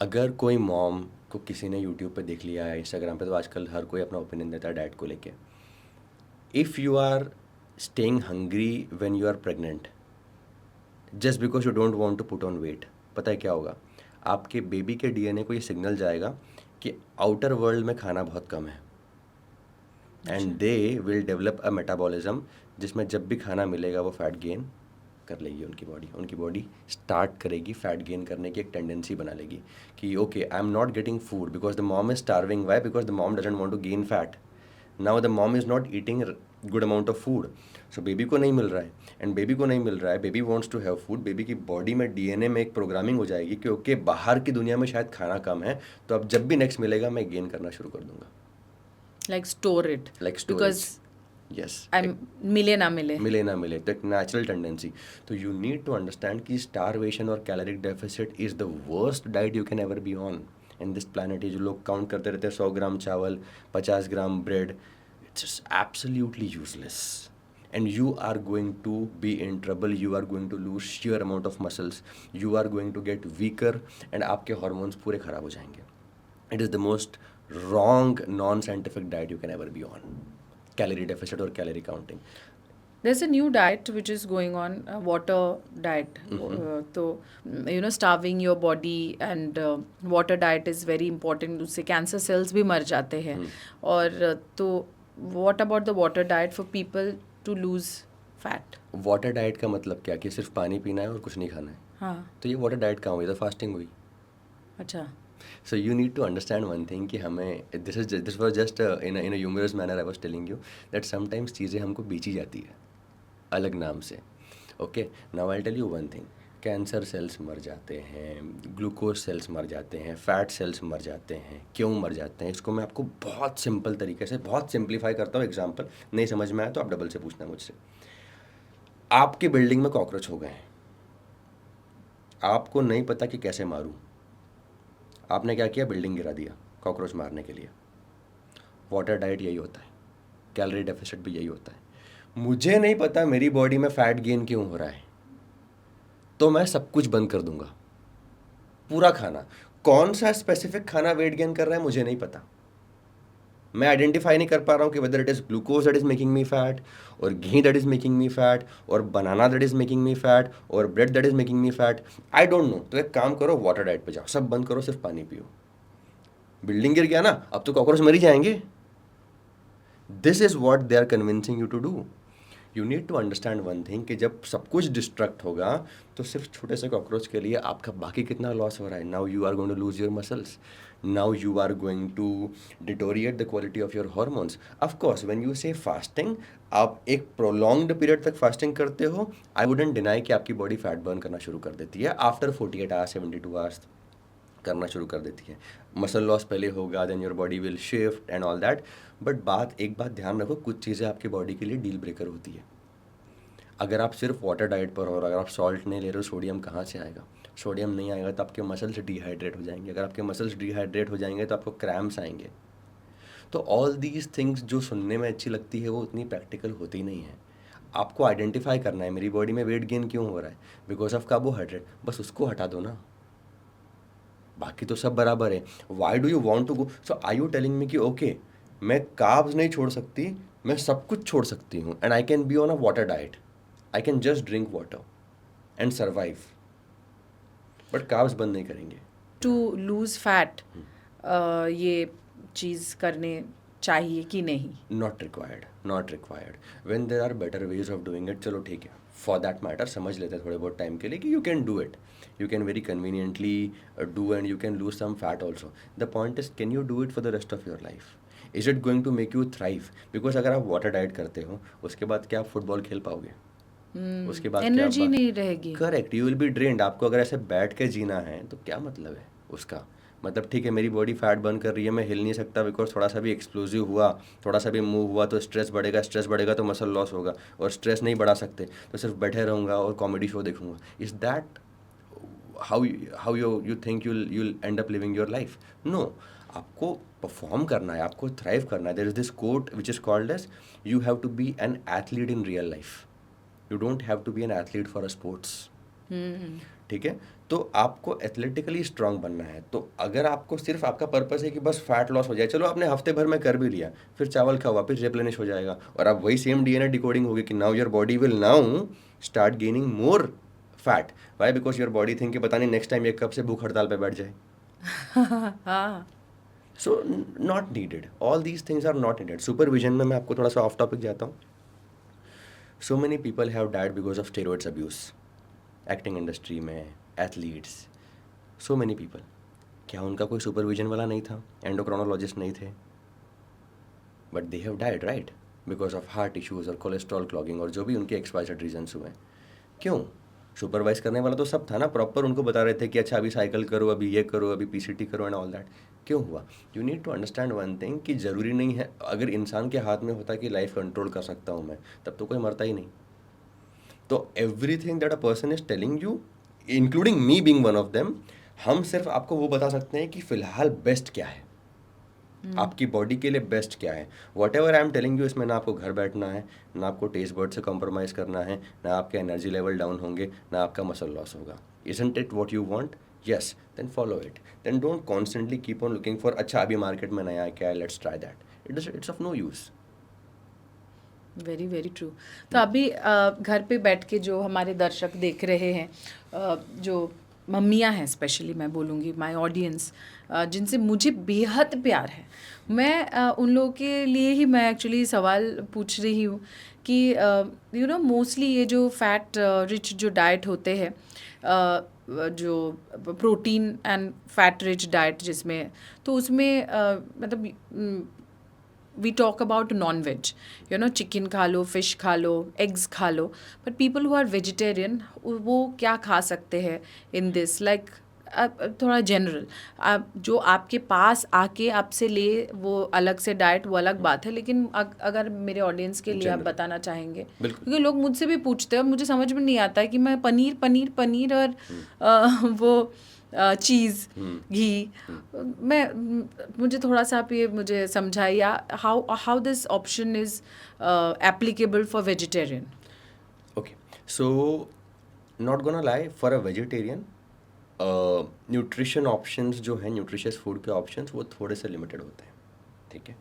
अगर कोई मॉम को किसी ने यूट्यूब पे देख लिया है, इंस्टाग्राम पे, तो आजकल हर कोई अपना ओपिनियन देता है डाइट को लेके। If you are staying hungry when you are pregnant just because you don't want to put on weight, पता है क्या होगा? आपके बेबी के डीएनए को ये सिग्नल जाएगा कि आउटर वर्ल्ड में खाना बहुत कम है, and they will develop a metabolism जिसमें जब भी खाना मिलेगा वो फैट गेन कर लेगी उनकी बॉडी स्टार्ट करेगी फैट गेन करने की एक टेंडेंसी बना लेगी कि okay I am not getting food because the mom is starving, why? Because the mom doesn't want to gain fat, now the mom is not eating good amount of food, so baby को नहीं मिल रहा है, एंड बेबी को नहीं मिल रहा है, baby wants to have food, baby की बॉडी में डीएनए में एक प्रोग्रामिंग हो जाएगी कि ओके बाहर की दुनिया में शायद खाना कम है, तो अब जब भी नेक्स्ट मिलेगा मैं गेन करना शुरू कर दूंगा। like store it because yes, मिले ना मिले, तो एक नेचुरल टेंडेंसी। तो यू नीड टू अंडरस्टैंड कि स्टारवेशन और caloric deficit is the worst diet you can ever be on in this planet. जो लोग काउंट करते रहते हैं 100 ग्राम चावल, 50 gram bread, it's absolutely useless, and you are going to be in trouble, you are going to lose sheer amount of muscles, you are going to get weaker, and आपके hormones पूरे खराब हो जाएंगे। It is the most wrong non-scientific diet you can ever be on, calorie deficit or calorie counting. there's a new diet which is going on, water diet. तो starving your body and water diet is very important, उससे cancer cells भी मर जाते हैं। और तो what about the water diet for people to lose fat? Water diet का मतलब क्या कि सिर्फ पानी पीना है और कुछ नहीं खाना है? हाँ, तो ये वाटर डाइट कहाँ हुई? तो फास्टिंग हुई। अच्छा, so you need to understand one thing कि हमें this was just in a humorous manner I was telling you that sometimes चीज़ें हमको बेची जाती है अलग नाम से। okay, now I'll tell you one thing, cancer cells मर जाते हैं, ग्लूकोज सेल्स मर जाते हैं, फैट सेल्स मर जाते हैं। क्यों मर जाते हैं? इसको मैं आपको बहुत सिंपल तरीके से बहुत सिंप्लीफाई करता हूँ। एग्जाम्पल नहीं समझ में आया तो आप डबल से पूछना मुझसे। आपकी बिल्डिंग में कॉकरोच हो गए हैं, आपको नहीं पता कि कैसे मारूं, आपने क्या किया? बिल्डिंग गिरा दिया कॉकरोच मारने के लिए। वाटर डाइट यही होता है, कैलोरी डेफिसिट भी यही होता है। मुझे नहीं पता मेरी बॉडी में फैट गेन क्यों हो रहा है, तो मैं सब कुछ बंद कर दूंगा, पूरा खाना। कौन सा स्पेसिफिक खाना वेट गेन कर रहा है मुझे नहीं पता, मैं आइडेंटिफाई नहीं कर पा रहा हूँ कि whether it is glucose that is making me fat, और घी that is making me fat, और banana that is making me fat, और bread that is making me fat, I don't know. तो एक काम करो, वाटर डाइट पे जाओ, सब बंद करो, सिर्फ पानी पियो। बिल्डिंग गिर गया ना, अब तो कॉकरोच मर ही जाएंगे। This is what they are convincing you to do. You need to understand one thing कि जब सब कुछ डिस्ट्रक्ट होगा तो सिर्फ छोटे से कॉकरोच के लिए आपका बाकी कितना लॉस हो रहा है। Now you are going to lose your muscles, now you are going to deteriorate the quality of your hormones. Of course, when you say fasting, आप एक prolonged period तक fasting करते हो, I wouldn't deny कि आपकी body fat burn करना शुरू कर देती है, after 48 hours 72 hours करना शुरू कर देती है। मसल लॉस पहले होगा, then your body will shift and all that, but एक बात ध्यान रखो, कुछ चीज़ें आपकी बॉडी के लिए डील ब्रेकर होती है। अगर आप सिर्फ वाटर डाइट पर हो और अगर आप सॉल्ट नहीं ले रहे हो, सोडियम कहाँ से आएगा? सोडियम नहीं आएगा तो आपके मसल्स डिहाइड्रेट हो जाएंगे, अगर आपके मसल्स डिहाइड्रेट हो जाएंगे तो आपको क्रैम्प्स आएंगे। तो ऑल दीज थिंग्स जो सुनने में अच्छी लगती है वो उतनी प्रैक्टिकल होती नहीं है। आपको आइडेंटिफाई करना है मेरी बॉडी में वेट गेन क्यों हो रहा है, बिकॉज ऑफ कार्बोहाइड्रेट, बस उसको हटा दो ना, बाकी तो सब बराबर है। Why do you want to go? So are you telling me कि ओके मैं कार्ब्स नहीं छोड़ सकती, मैं सब कुछ छोड़ सकती हूँ, and I can be on a water diet, I can just drink water and survive, but carbs बंद नहीं करेंगे। टू लूज फैट ये चीज़ करने चाहिए कि नहीं? Not required when there are better ways of doing it. चलो ठीक है, फॉर दैट मैटर समझ लेते हैं थोड़े बहुत टाइम के लिए कि you can do it, you can very conveniently do and you can lose some fat also. The point is can you do it for the rest of your life? Is it going to make you thrive? Because अगर आप वाटर डाइट करते हो उसके बाद क्या आप फुटबॉल खेल पाओगे? उसके बाद क्या एनर्जी नहीं रहेगी। Correct, you will B drained. आपको अगर ऐसे बैठ के जीना है तो क्या मतलब है उसका? मतलब ठीक है मेरी बॉडी फैट बर्न कर रही है, मैं हिल नहीं सकता बिकॉज थोड़ा सा भी एक्सप्लोजिव हुआ, थोड़ा सा भी मूव हुआ तो स्ट्रेस बढ़ेगा, स्ट्रेस बढ़ेगा तो मसल लॉस होगा, और स्ट्रेस नहीं बढ़ा सकते तो सिर्फ बैठे रहूँगा और कॉमेडी शो देखूंगा। Is that how you think you'll end up living your life? No, आपको परफॉर्म करना है, आपको थ्राइव करना है। There is this quote which is called as you have to be an athlete in real life, you don't have to be an athlete for a sports. ठीक है, तो आपको एथलेटिकली स्ट्रांग बनना है। तो अगर आपको सिर्फ आपका पर्पस है कि बस फैट लॉस हो जाए, चलो आपने हफ्ते भर में कर भी लिया, फिर चावल खाओ वापस रिप्लेनिश हो जाएगा, और आप वही सेम डीएनए डिकोडिंग होगी कि now your body will now start gaining more fat. Why? Because your body think कि पता नहीं नेक्स्ट टाइम ये कब से भूख हड़ताल पे बैठ जाए। हाँ। So not needed, all these things are not needed. Supervision में मैं आपको थोड़ा सा ऑफ टॉपिक जाता हूँ। So many people have died because of steroids abuse, acting industry में, एथलीट्स, सो मेनी पीपल। क्या उनका कोई सुपरविजन वाला नहीं था, एंडोक्रोनोलॉजिस्ट नहीं थे? But they have died, right? Because of heart issues और कोलेस्ट्रॉल क्लॉगिंग और जो भी उनके एक्सवाइजेड रीजन्स हुए। क्यों? सुपरवाइज करने वाला तो सब था ना, प्रॉपर उनको बता रहे थे कि अच्छा अभी साइकिल करो, अभी ये करो, अभी पीसीटी करो एंड ऑल दैट। क्यों हुआ? You need to understand one thing कि ज़रूरी नहीं है, अगर इंसान के हाथ में होता कि लाइफ कंट्रोल कर सकता हूँ मैं, तब तो कोई मरता ही नहीं। तो everything that a person is telling you, including me being one of them, हम सिर्फ आपको वो बता सकते हैं कि फ़िलहाल बेस्ट क्या है, आपकी बॉडी के लिए बेस्ट क्या है। What ever I am telling you, इसमें ना आपको घर बैठना है, ना आपको टेस्ट बर्ड से कॉम्प्रोमाइज़ करना है, ना आपके एनर्जी लेवल डाउन होंगे, ना आपका मसल लॉस होगा। Isn't it what you want? Yes, then follow it. Then don't constantly keep on looking for अच्छा अभी मार्केट में नया है क्या है, let's try that. It's of no use. Very very true. तो अभी घर पे बैठ के जो हमारे दर्शक देख रहे हैं, जो मम्मियाँ हैं स्पेशली, मैं बोलूँगी माय ऑडियंस, जिनसे मुझे बेहद प्यार है, मैं उन लोगों के लिए ही मैं एक्चुअली सवाल पूछ रही हूँ कि यू नो मोस्टली ये जो फैट रिच जो डाइट होते हैं, जो protein and fat rich diet जिसमें, तो उसमें मतलब we talk about non veg, you know chicken खा लो, फिश खा लो, एग्स खा लो, but people who are vegetarian वो क्या खा सकते हैं इन दिस, लाइक थोड़ा जनरल, आप जो आपके पास आके आपसे ले वो अलग से डाइट, वो अलग बात है, लेकिन अगर मेरे ऑडियंस के लिए आप General. बताना चाहेंगे, बिल्कुल। क्योंकि लोग मुझसे भी पूछते हैं और मुझे समझ में नहीं आता है कि मैं पनीर पनीर पनीर और वो चीज़ घी, मैं मुझे थोड़ा सा आप ये मुझे समझाइए how this option is applicable for vegetarian. Okay, so not gonna lie, for a vegetarian nutrition options जो हैं, न्यूट्रिशियस फूड के ऑप्शंस वो थोड़े से लिमिटेड होते हैं, ठीक है।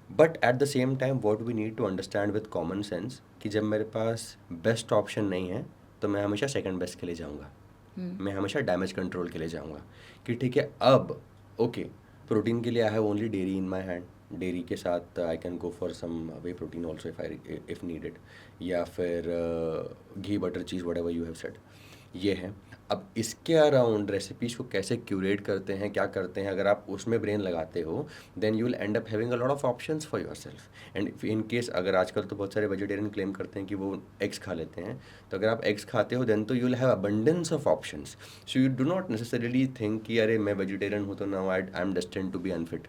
But at the same time what we need to understand with common sense कि जब मेरे पास बेस्ट ऑप्शन नहीं है तो मैं हमेशा सेकंड बेस्ट के लिए जाऊँगा, मैं हमेशा डैमेज कंट्रोल के लिए जाऊँगा कि ठीक है अब ओके, प्रोटीन के लिए I have only dairy in my hand, dairy के साथ I can go for some whey protein also if needed, या फिर घी butter cheese whatever you have said, ये है। अब इसके अराउंड रेसिपीज़ को कैसे क्यूरेट करते हैं, क्या करते हैं, अगर आप उसमें ब्रेन लगाते हो then you will end up having a lot of options for yourself. And in case अगर आजकल तो बहुत सारे वेजिटेरियन क्लेम करते हैं कि वो एग्स खा लेते हैं, तो अगर आप एग्स खाते हो देन तो you will have abundance of options. So you do not necessarily think कि अरे मैं वेजिटेरियन हूँ तो now I am destined to be unfit.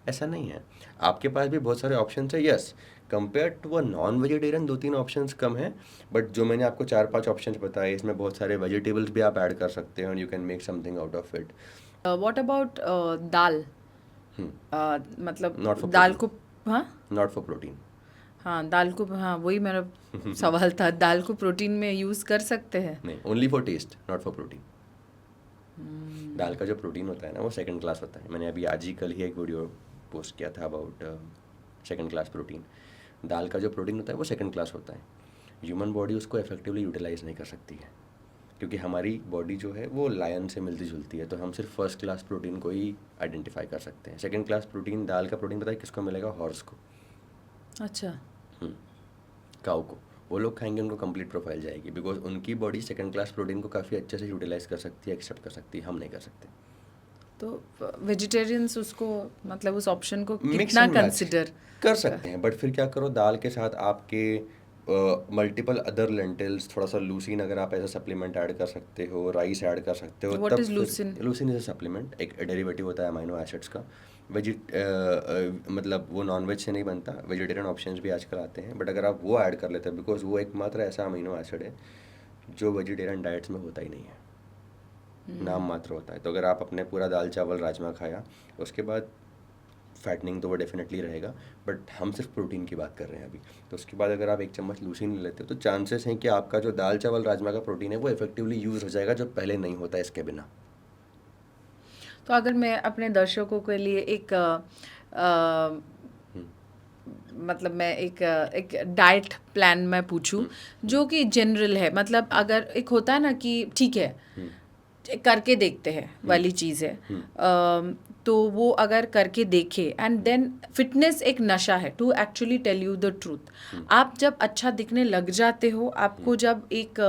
ऐसा नहीं है, आपके पास भी बहुत सारे ऑप्शंस है। Yes, compare to a non vegetarian 2-3 options कम है, बट जो मैंने आपको 4-5 ऑप्शंस बताए इसमें बहुत सारे वेजिटेबल्स भी आप ऐड कर सकते हैं और you can make something out of it. What about dal, मतलब नॉट फॉर दाल प्रोटीन, को, हाँ नॉट फॉर प्रोटीन। हाँ दाल को, हाँ वही मेरा सवाल था, दाल को प्रोटीन में यूज़ कर सकते हैं? नहीं, only for taste, not for protein. दाल का जो प्रोटीन होता है ना वो सेकंड क्लास होता है। मैंने अभी आज ही कल ही एक वीडियो पोस्ट किया था अबाउट सेकंड क्लास प्रोटीन। दाल का जो प्रोटीन होता है वो सेकंड क्लास होता है। ह्यूमन बॉडी उसको इफेक्टिवली यूटिलाइज नहीं कर सकती है, क्योंकि हमारी बॉडी जो है वो लायन से मिलती जुलती है, तो हम सिर्फ फर्स्ट क्लास प्रोटीन को ही आइडेंटिफाई कर सकते हैं। सेकंड क्लास प्रोटीन, दाल का प्रोटीन पता है किसको मिलेगा? हॉर्स को, अच्छा, काऊ को। वो लोग खाएंगे उनको कंप्लीट प्रोफाइल जाएगी, बिकॉज उनकी बॉडी सेकंड क्लास प्रोटीन को काफ़ी अच्छे से यूटिलाइज कर सकती है, एक्सेप्ट कर सकती है, हम नहीं कर सकते। तो वेजिटेरियंस उसको मतलब उस ऑप्शन को मिक्स कितना एंड मैच कंसिडर कर सकते हैं, बट फिर क्या करो, दाल के साथ आपके मल्टीपल अदर लेंटिल्स, थोड़ा सा लूसीन अगर आप एज अ सप्लीमेंट ऐड कर सकते हो, राइस ऐड कर सकते हो, व्हाट तब इज फिर लूसिन? लूसीन इज अ सप्लीमेंट, एक डेरिवेटिव होता है अमाइनो एसिड्स का। मतलब वो नॉनवेज से नहीं बनता, वेजिटेरियन ऑप्शंस भी आजकल आते हैं, बट अगर आप वो ऐड कर लेते हैं, बिकॉज वो एकमात्र ऐसा अमीनो एसिड है जो वेजिटेरियन डाइट्स में होता ही नहीं है, नाम मात्र होता है। तो अगर आप अपने पूरा दाल चावल राजमा खाया, उसके बाद फैटनिंग तो वो डेफिनेटली रहेगा, बट हम सिर्फ प्रोटीन की बात कर रहे हैं अभी। तो उसके बाद अगर आप एक चम्मच लूसीन ले लेते हो, तो चांसेस हैं कि आपका जो दाल चावल राजमा का प्रोटीन है वो इफेक्टिवली यूज़ हो जाएगा, जो पहले नहीं होता इसके बिना। तो अगर मैं अपने दर्शकों के लिए एक मतलब मैं एक डाइट प्लान मैं पूछूं जो कि जनरल है, मतलब अगर एक होता है ना कि ठीक है करके देखते हैं वाली चीज़ है, तो वो अगर करके देखे एंड देन फिटनेस एक नशा है, to actually tell you the truth. आप जब अच्छा दिखने लग जाते हो, आपको जब एक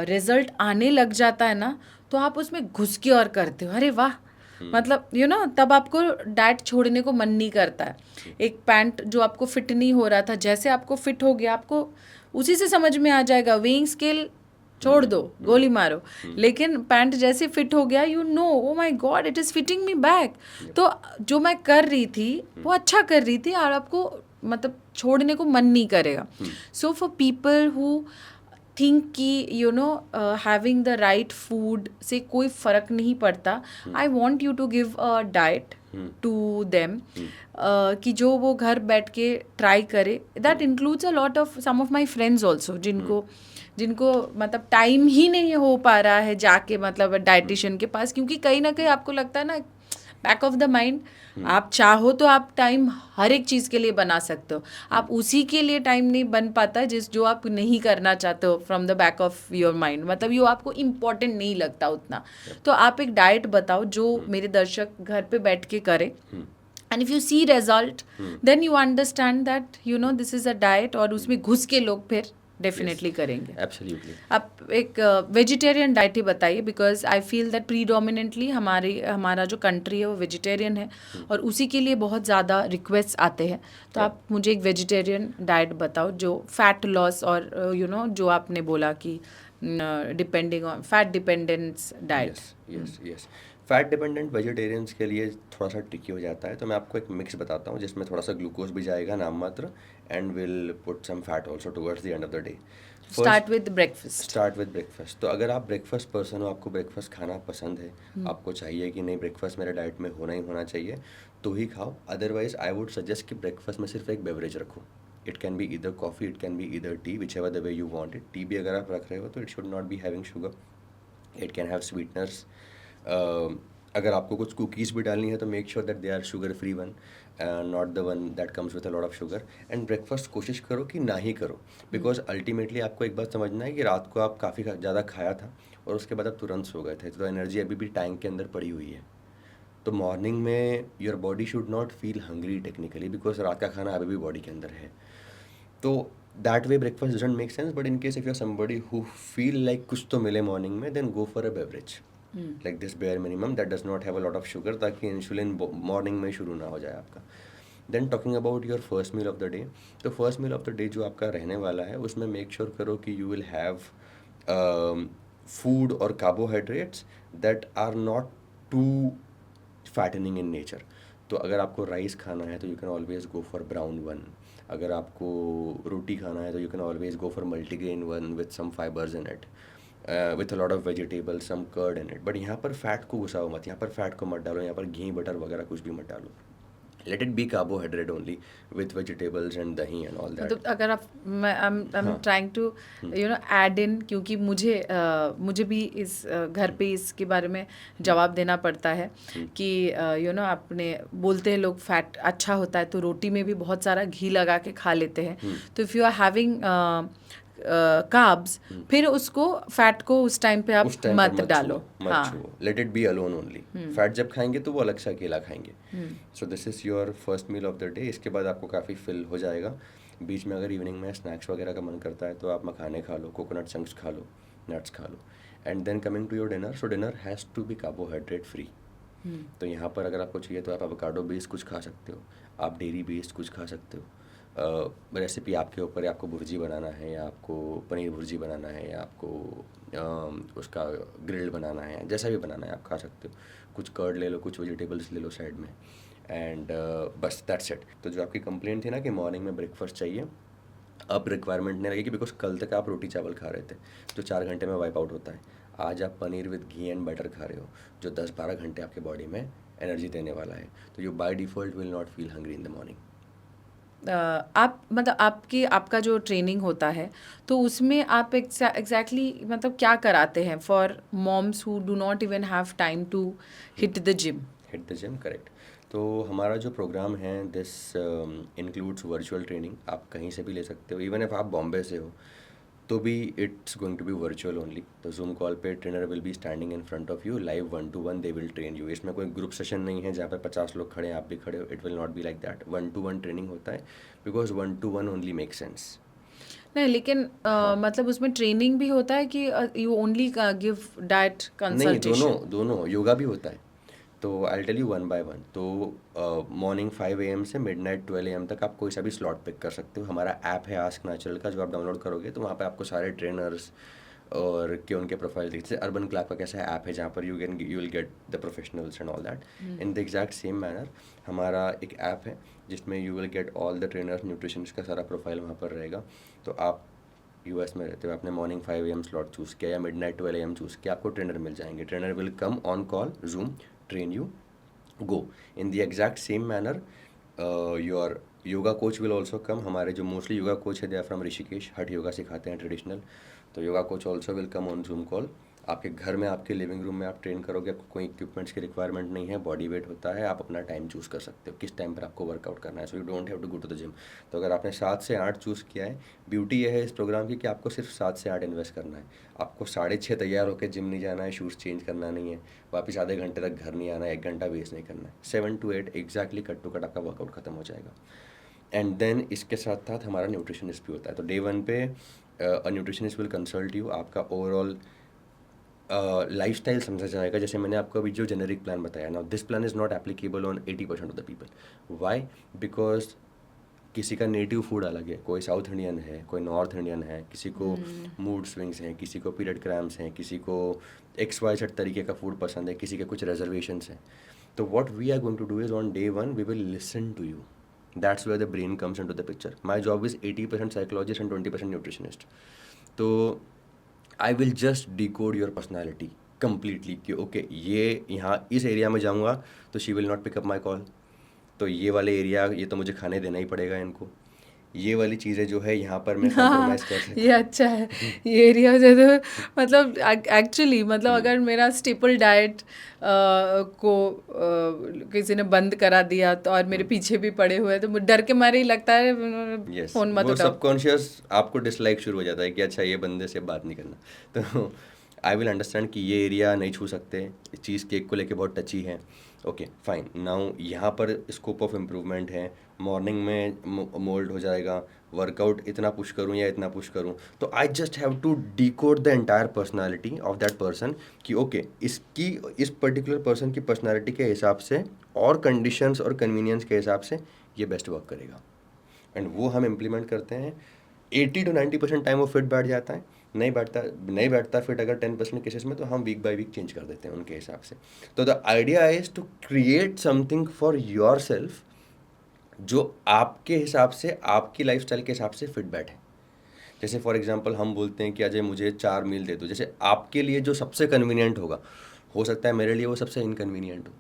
रिजल्ट आने लग जाता है ना, तो आप उसमें घुस के और करते हो, अरे वाह, मतलब तब आपको डाइट छोड़ने को मन नहीं करता है। एक पैंट जो आपको फिट नहीं हो रहा था, जैसे आपको फिट हो गया, आपको उसी से समझ में आ जाएगा, वेइंग स्केल छोड़ दो, गोली मारो, लेकिन पैंट जैसे फिट हो गया, you know, oh my God, it is fitting me back. तो जो मैं कर रही थी वो अच्छा कर रही थी, और आपको मतलब छोड़ने को मन नहीं करेगा। So for people who think कि हैविंग द राइट फूड से कोई फ़र्क नहीं पड़ता, I want you to give a diet to them, कि जो वो घर बैठ के ट्राई करे। That includes a lot of some of my friends also, जिनको मतलब टाइम ही नहीं हो पा रहा है जाके मतलब डाइटिशियन के पास, क्योंकि कहीं ना कहीं आपको लगता है ना, बैक ऑफ द माइंड, आप चाहो तो आप टाइम हर एक चीज़ के लिए बना सकते हो, आप उसी के लिए टाइम नहीं बन पाता जो आप नहीं करना चाहते हो from the back of your mind, मतलब ये आपको इम्पोर्टेंट नहीं लगता उतना। तो आप एक डाइट बताओ जो मेरे दर्शक घर पे बैठ के करें, and if you see result then you understand that this is a diet, और उसमें घुस के लोग फिर डेफिनेटली करेंगे। एब्सोल्युटली। आप एक वेजिटेरियन डाइट ही बताइए, because I feel that predominantly हमारा जो कंट्री है वो वेजिटेरियन है, और उसी के लिए बहुत ज़्यादा रिक्वेस्ट आते हैं। तो आप मुझे एक वेजिटेरियन डाइट बताओ जो फैट लॉस और जो आपने बोला कि depending on fat dependence diet. Yes yes, fat dependent vegetarians के लिए थोड़ा सा ट्रिकी हो जाता है, तो मैं आपको एक मिक्स बताता हूँ जिसमें थोड़ा सा ग्लूकोज भी जाएगा नाम मात्र, and will put some fat also towards the end of the day. Start with breakfast. Start with breakfast. तो अगर आप ब्रेकफास्ट पर्सन हो, आपको ब्रेकफास्ट खाना पसंद है, आपको चाहिए कि नहीं ब्रेकफास्ट मेरे डाइट में होना ही होना चाहिए, तो ही खाओ। अदरवाइज आई वुड सजेस्ट कि ब्रेकफास्ट में सिर्फ एक बेवरेज रखो। It can be either coffee, it can be either tea, whichever the way you want it. Tea भी अगर आप रख रहे हो तो it should not be having sugar, it can have sweeteners. अगर आपको कुछ कुकीज़ भी डालनी है तो make sure that they are sugar free one, not the one that comes with a lot of sugar. And breakfast कोशिश करो कि ना ही करो, बिकॉज अल्टीमेटली आपको एक बात समझना है कि रात को आप काफ़ी ज़्यादा खाया था और उसके बाद आप तुरंत सो गए थे, तो एनर्जी अभी भी टैंक के अंदर पड़ी हुई है। तो मॉर्निंग में your body should not feel hungry technically, because रात का खाना अभी भी बॉडी के अंदर है। तो that way breakfast doesn't make sense, but in case if you are somebody who feel like कुछ तो मिले मॉर्निंग में, then go for a beverage like this bare minimum that does not have a lot of sugar, ताकि इंसुलिन मॉर्निंग में शुरू ना हो जाए आपका। Then talking about your first meal of the day, तो first meal of the day जो आपका रहने वाला है उसमें मेक श्योर करो कि यू विल हैव फूड और carbohydrates that are not too fattening in nature. तो अगर आपको राइस खाना है तो you can always go for brown one, अगर आपको रोटी खाना है तो you can always go for multigrain one with some fibres in it, with a lot of vegetable, some curd in it. But यहाँ पर फैट को घुसाओ मत, यहाँ पर फैट को मत डालो, यहाँ पर घी बटर वगैरह कुछ भी मत डालो। Let it be carbohydrate only with vegetables and दही एंड ऑल दैट। मतलब अगर आप मैं I am trying to add in, क्योंकि मुझे भी इस घर पे इसके बारे में जवाब देना पड़ता है कि आपने बोलते हैं लोग फैट अच्छा होता है तो रोटी में भी बहुत सारा घी लगा के खा लेते हैं। तो if you are having carbs, फिर उसको फैट को उस टाइम पे आप मत डालो। हाँ, let it be alone only. Fat जब खाएंगे तो वो अलग से अकेला खाएंगे। So this is your first meal of the day. इसके बाद आपको काफ़ी फिल हो जाएगा। बीच में अगर इवनिंग में स्नैक्स वगैरह का मन करता है तो आप मखाने खा लो, कोकोनट चंक्स खा लो, नट्स खा लो। And then coming to your dinner, so dinner has to be carbohydrate free. तो यहाँ पर अगर आपको चाहिए तो आप एवोकाडो बेस्ड कुछ खा सकते हो, आप डेयरी बेस्ड कुछ खा सकते हो। रेसिपी आपके ऊपर है, आपको भुर्जी बनाना है या आपको पनीर भुर्जी बनाना है या आपको उसका ग्रिल्ड बनाना है, जैसा भी बनाना है आप खा सकते हो। कुछ कर्ड ले लो, कुछ वेजिटेबल्स ले लो साइड में, एंड बस दैट्स इट। तो जो आपकी कंप्लेंट थी ना कि मॉर्निंग में ब्रेकफास्ट चाहिए, अब रिक्वायरमेंट नहीं रहेगी, बिकॉज कल तक आप रोटी चावल खा रहे थे जो 4 घंटे में वाइप आउट होता है। आज आप paneer with ghee and butter खा रहे हो जो 10-12 घंटे आपके बॉडी में एनर्जी देने वाला है। तो you by default will not feel hungry in the morning. आप मतलब आपका जो ट्रेनिंग होता है तो उसमें आप एग्जैक्टली मतलब क्या कराते हैं for moms who do not even have time to hit the gym? Hit the gym, correct. तो हमारा जो प्रोग्राम है दिस इंक्लूड्स वर्चुअल ट्रेनिंग। आप कहीं से भी ले सकते हो, इवन इफ आप बॉम्बे से हो तो भी it's going to be virtual only. तो जूम कॉल पे trainer will be standing in front of you, live 1-to-1 they will train you. इसमें कोई ग्रुप सेशन नहीं है जहाँ पे 50 लोग खड़े हैं आप भी खड़े हो, it will not be like that. 1-to-1 training होता है, because 1-to-1 only make sense. नहीं लेकिन मतलब उसमें ट्रेनिंग भी होता है कि यू ओनली गिव डाइट नहीं, दोनों कंसल्टेशन? दोनों योगा भी होता है। तो I tell you one by one. तो मॉर्निंग 5 AM से मिडनाइट 12 AM तक आप कोई सा भी स्लॉट पिक कर सकते हो। हमारा ऐप है आस्क नेचुरल का, जो आप डाउनलोड करोगे तो वहाँ पे आपको सारे ट्रेनर्स और के उनके प्रोफाइल दिखते हैं। अर्बन क्लैप का कैसा ऐप है जहाँ पर you will get the professionals and all that in the exact same manner. हमारा एक ऐप है जिसमें you will get all the trainers, nutritionist का सारा प्रोफाइल वहाँ पर रहेगा। तो आप यूएस में रहते हो, आपने मॉर्निंग 5 AM स्लॉट चूज़ किया या मिडनाइट 12 AM चूज़ किया, आपको ट्रेनर मिल जाएंगे। Trainer will come on call, zoom, train you, go in the exact same manner. Your yoga coach will also come. हमारे जो मोस्टली योगा कोच है दे आर फ्रॉम ऋषिकेश, हट योगा सिखाते हैं ट्रेडिशनल। तो yoga coach also will come on zoom call. आपके घर में, आपके लिविंग रूम में आप ट्रेन करोगे, आपको कोई इक्विपमेंट्स की रिक्वायरमेंट नहीं है, बॉडी वेट होता है, आप अपना टाइम चूज़ कर सकते हो किस टाइम पर आपको वर्कआउट करना है। So you don't have to go to the gym. तो अगर आपने 7 से 8 चूज़ किया है, ब्यूटी यह है इस प्रोग्राम की कि आपको सिर्फ 7 से 8 इन्वेस्ट करना है। आपको 6:30 तैयार होकर जिम नहीं जाना है, शूज़ चेंज करना नहीं है, वापस आधे घंटे तक घर नहीं आना है, 1 घंटा वेस्ट नहीं करना है। 7 to 8 exactly cut to cut आपका वर्कआउट खत्म हो जाएगा। एंड देन इसके साथ साथ हमारा न्यूट्रिशनिस्ट भी होता है। तो डे 1 पे a nutritionist will consult you, आपका ओवरऑल लाइफस्टाइल समझा जाएगा। जैसे मैंने आपको अभी जो जेनेरिक प्लान बताया ना, this plan is not applicable on 80% of the people. Why? Because किसी का नेटिव फूड अलग है, कोई साउथ इंडियन है, कोई नॉर्थ इंडियन है, किसी को मूड स्विंग्स हैं, किसी को पीरियड क्रैम्प्स हैं, किसी को XYZ तरीके का फूड पसंद है, किसी के कुछ रिजर्वेशंस हैं। तो what we are going to do is on day 1 we will listen to you. That's where the brain comes into the picture. My job is 80% psychologist and 20% nutritionist. तो I will just decode your personality completely कि ओके ये यहाँ इस एरिया में जाऊँगा तो she will not pick up my call, तो ये वाले एरिया ये तो मुझे खाने देना ही पड़ेगा इनको, ये वाली चीज़ें जो है यहाँ पर मैं हाँ, कॉम्प्रोमाइज़ कर सकता ये अच्छा है। ये एरिया जो तो मतलब एक्चुअली मतलब अगर मेरा स्टेपल डाइट को किसी ने बंद करा दिया तो और मेरे पीछे भी पड़े हुए हैं, तो मुझे डर के मारे ही लगता है यस, फोन मत वो उठाओ। सबकॉन्शियस आपको डिसलाइक शुरू हो जाता है कि अच्छा ये बंदे से बात नहीं करना। तो आई विल अंडरस्टैंड कि ये एरिया नहीं छू सकते, चीज़ केक को लेके बहुत टची है। ओके फाइन, नाउ यहाँ पर स्कोप ऑफ इम्प्रूवमेंट है। मॉर्निंग में मोल्ड हो जाएगा, वर्कआउट इतना पुश करूँ या इतना पुश करूँ, तो I just have to decode the entire personality of that person कि ओके इसकी इस पर्टिकुलर पर्सन की पर्सनालिटी के हिसाब से और कंडीशंस और कन्वीनियंस के हिसाब से ये बेस्ट वर्क करेगा। एंड वो हम इम्प्लीमेंट करते हैं। 80 to 90% टाइम वो फिट बैठ जाता है, नहीं बैठता फिट अगर 10% केसेस में, तो हम वीक बाय वीक चेंज कर देते हैं उनके हिसाब से। तो the idea is to create something for yourself जो आपके हिसाब से, आपकी लाइफस्टाइल के हिसाब से फिट बैठे। जैसे फॉर एग्जांपल हम बोलते हैं कि अजय मुझे 4 मील दे दो, जैसे आपके लिए जो सबसे कन्वीनियंट होगा, हो सकता है मेरे लिए वो सबसे इनकन्वीनियंट हो,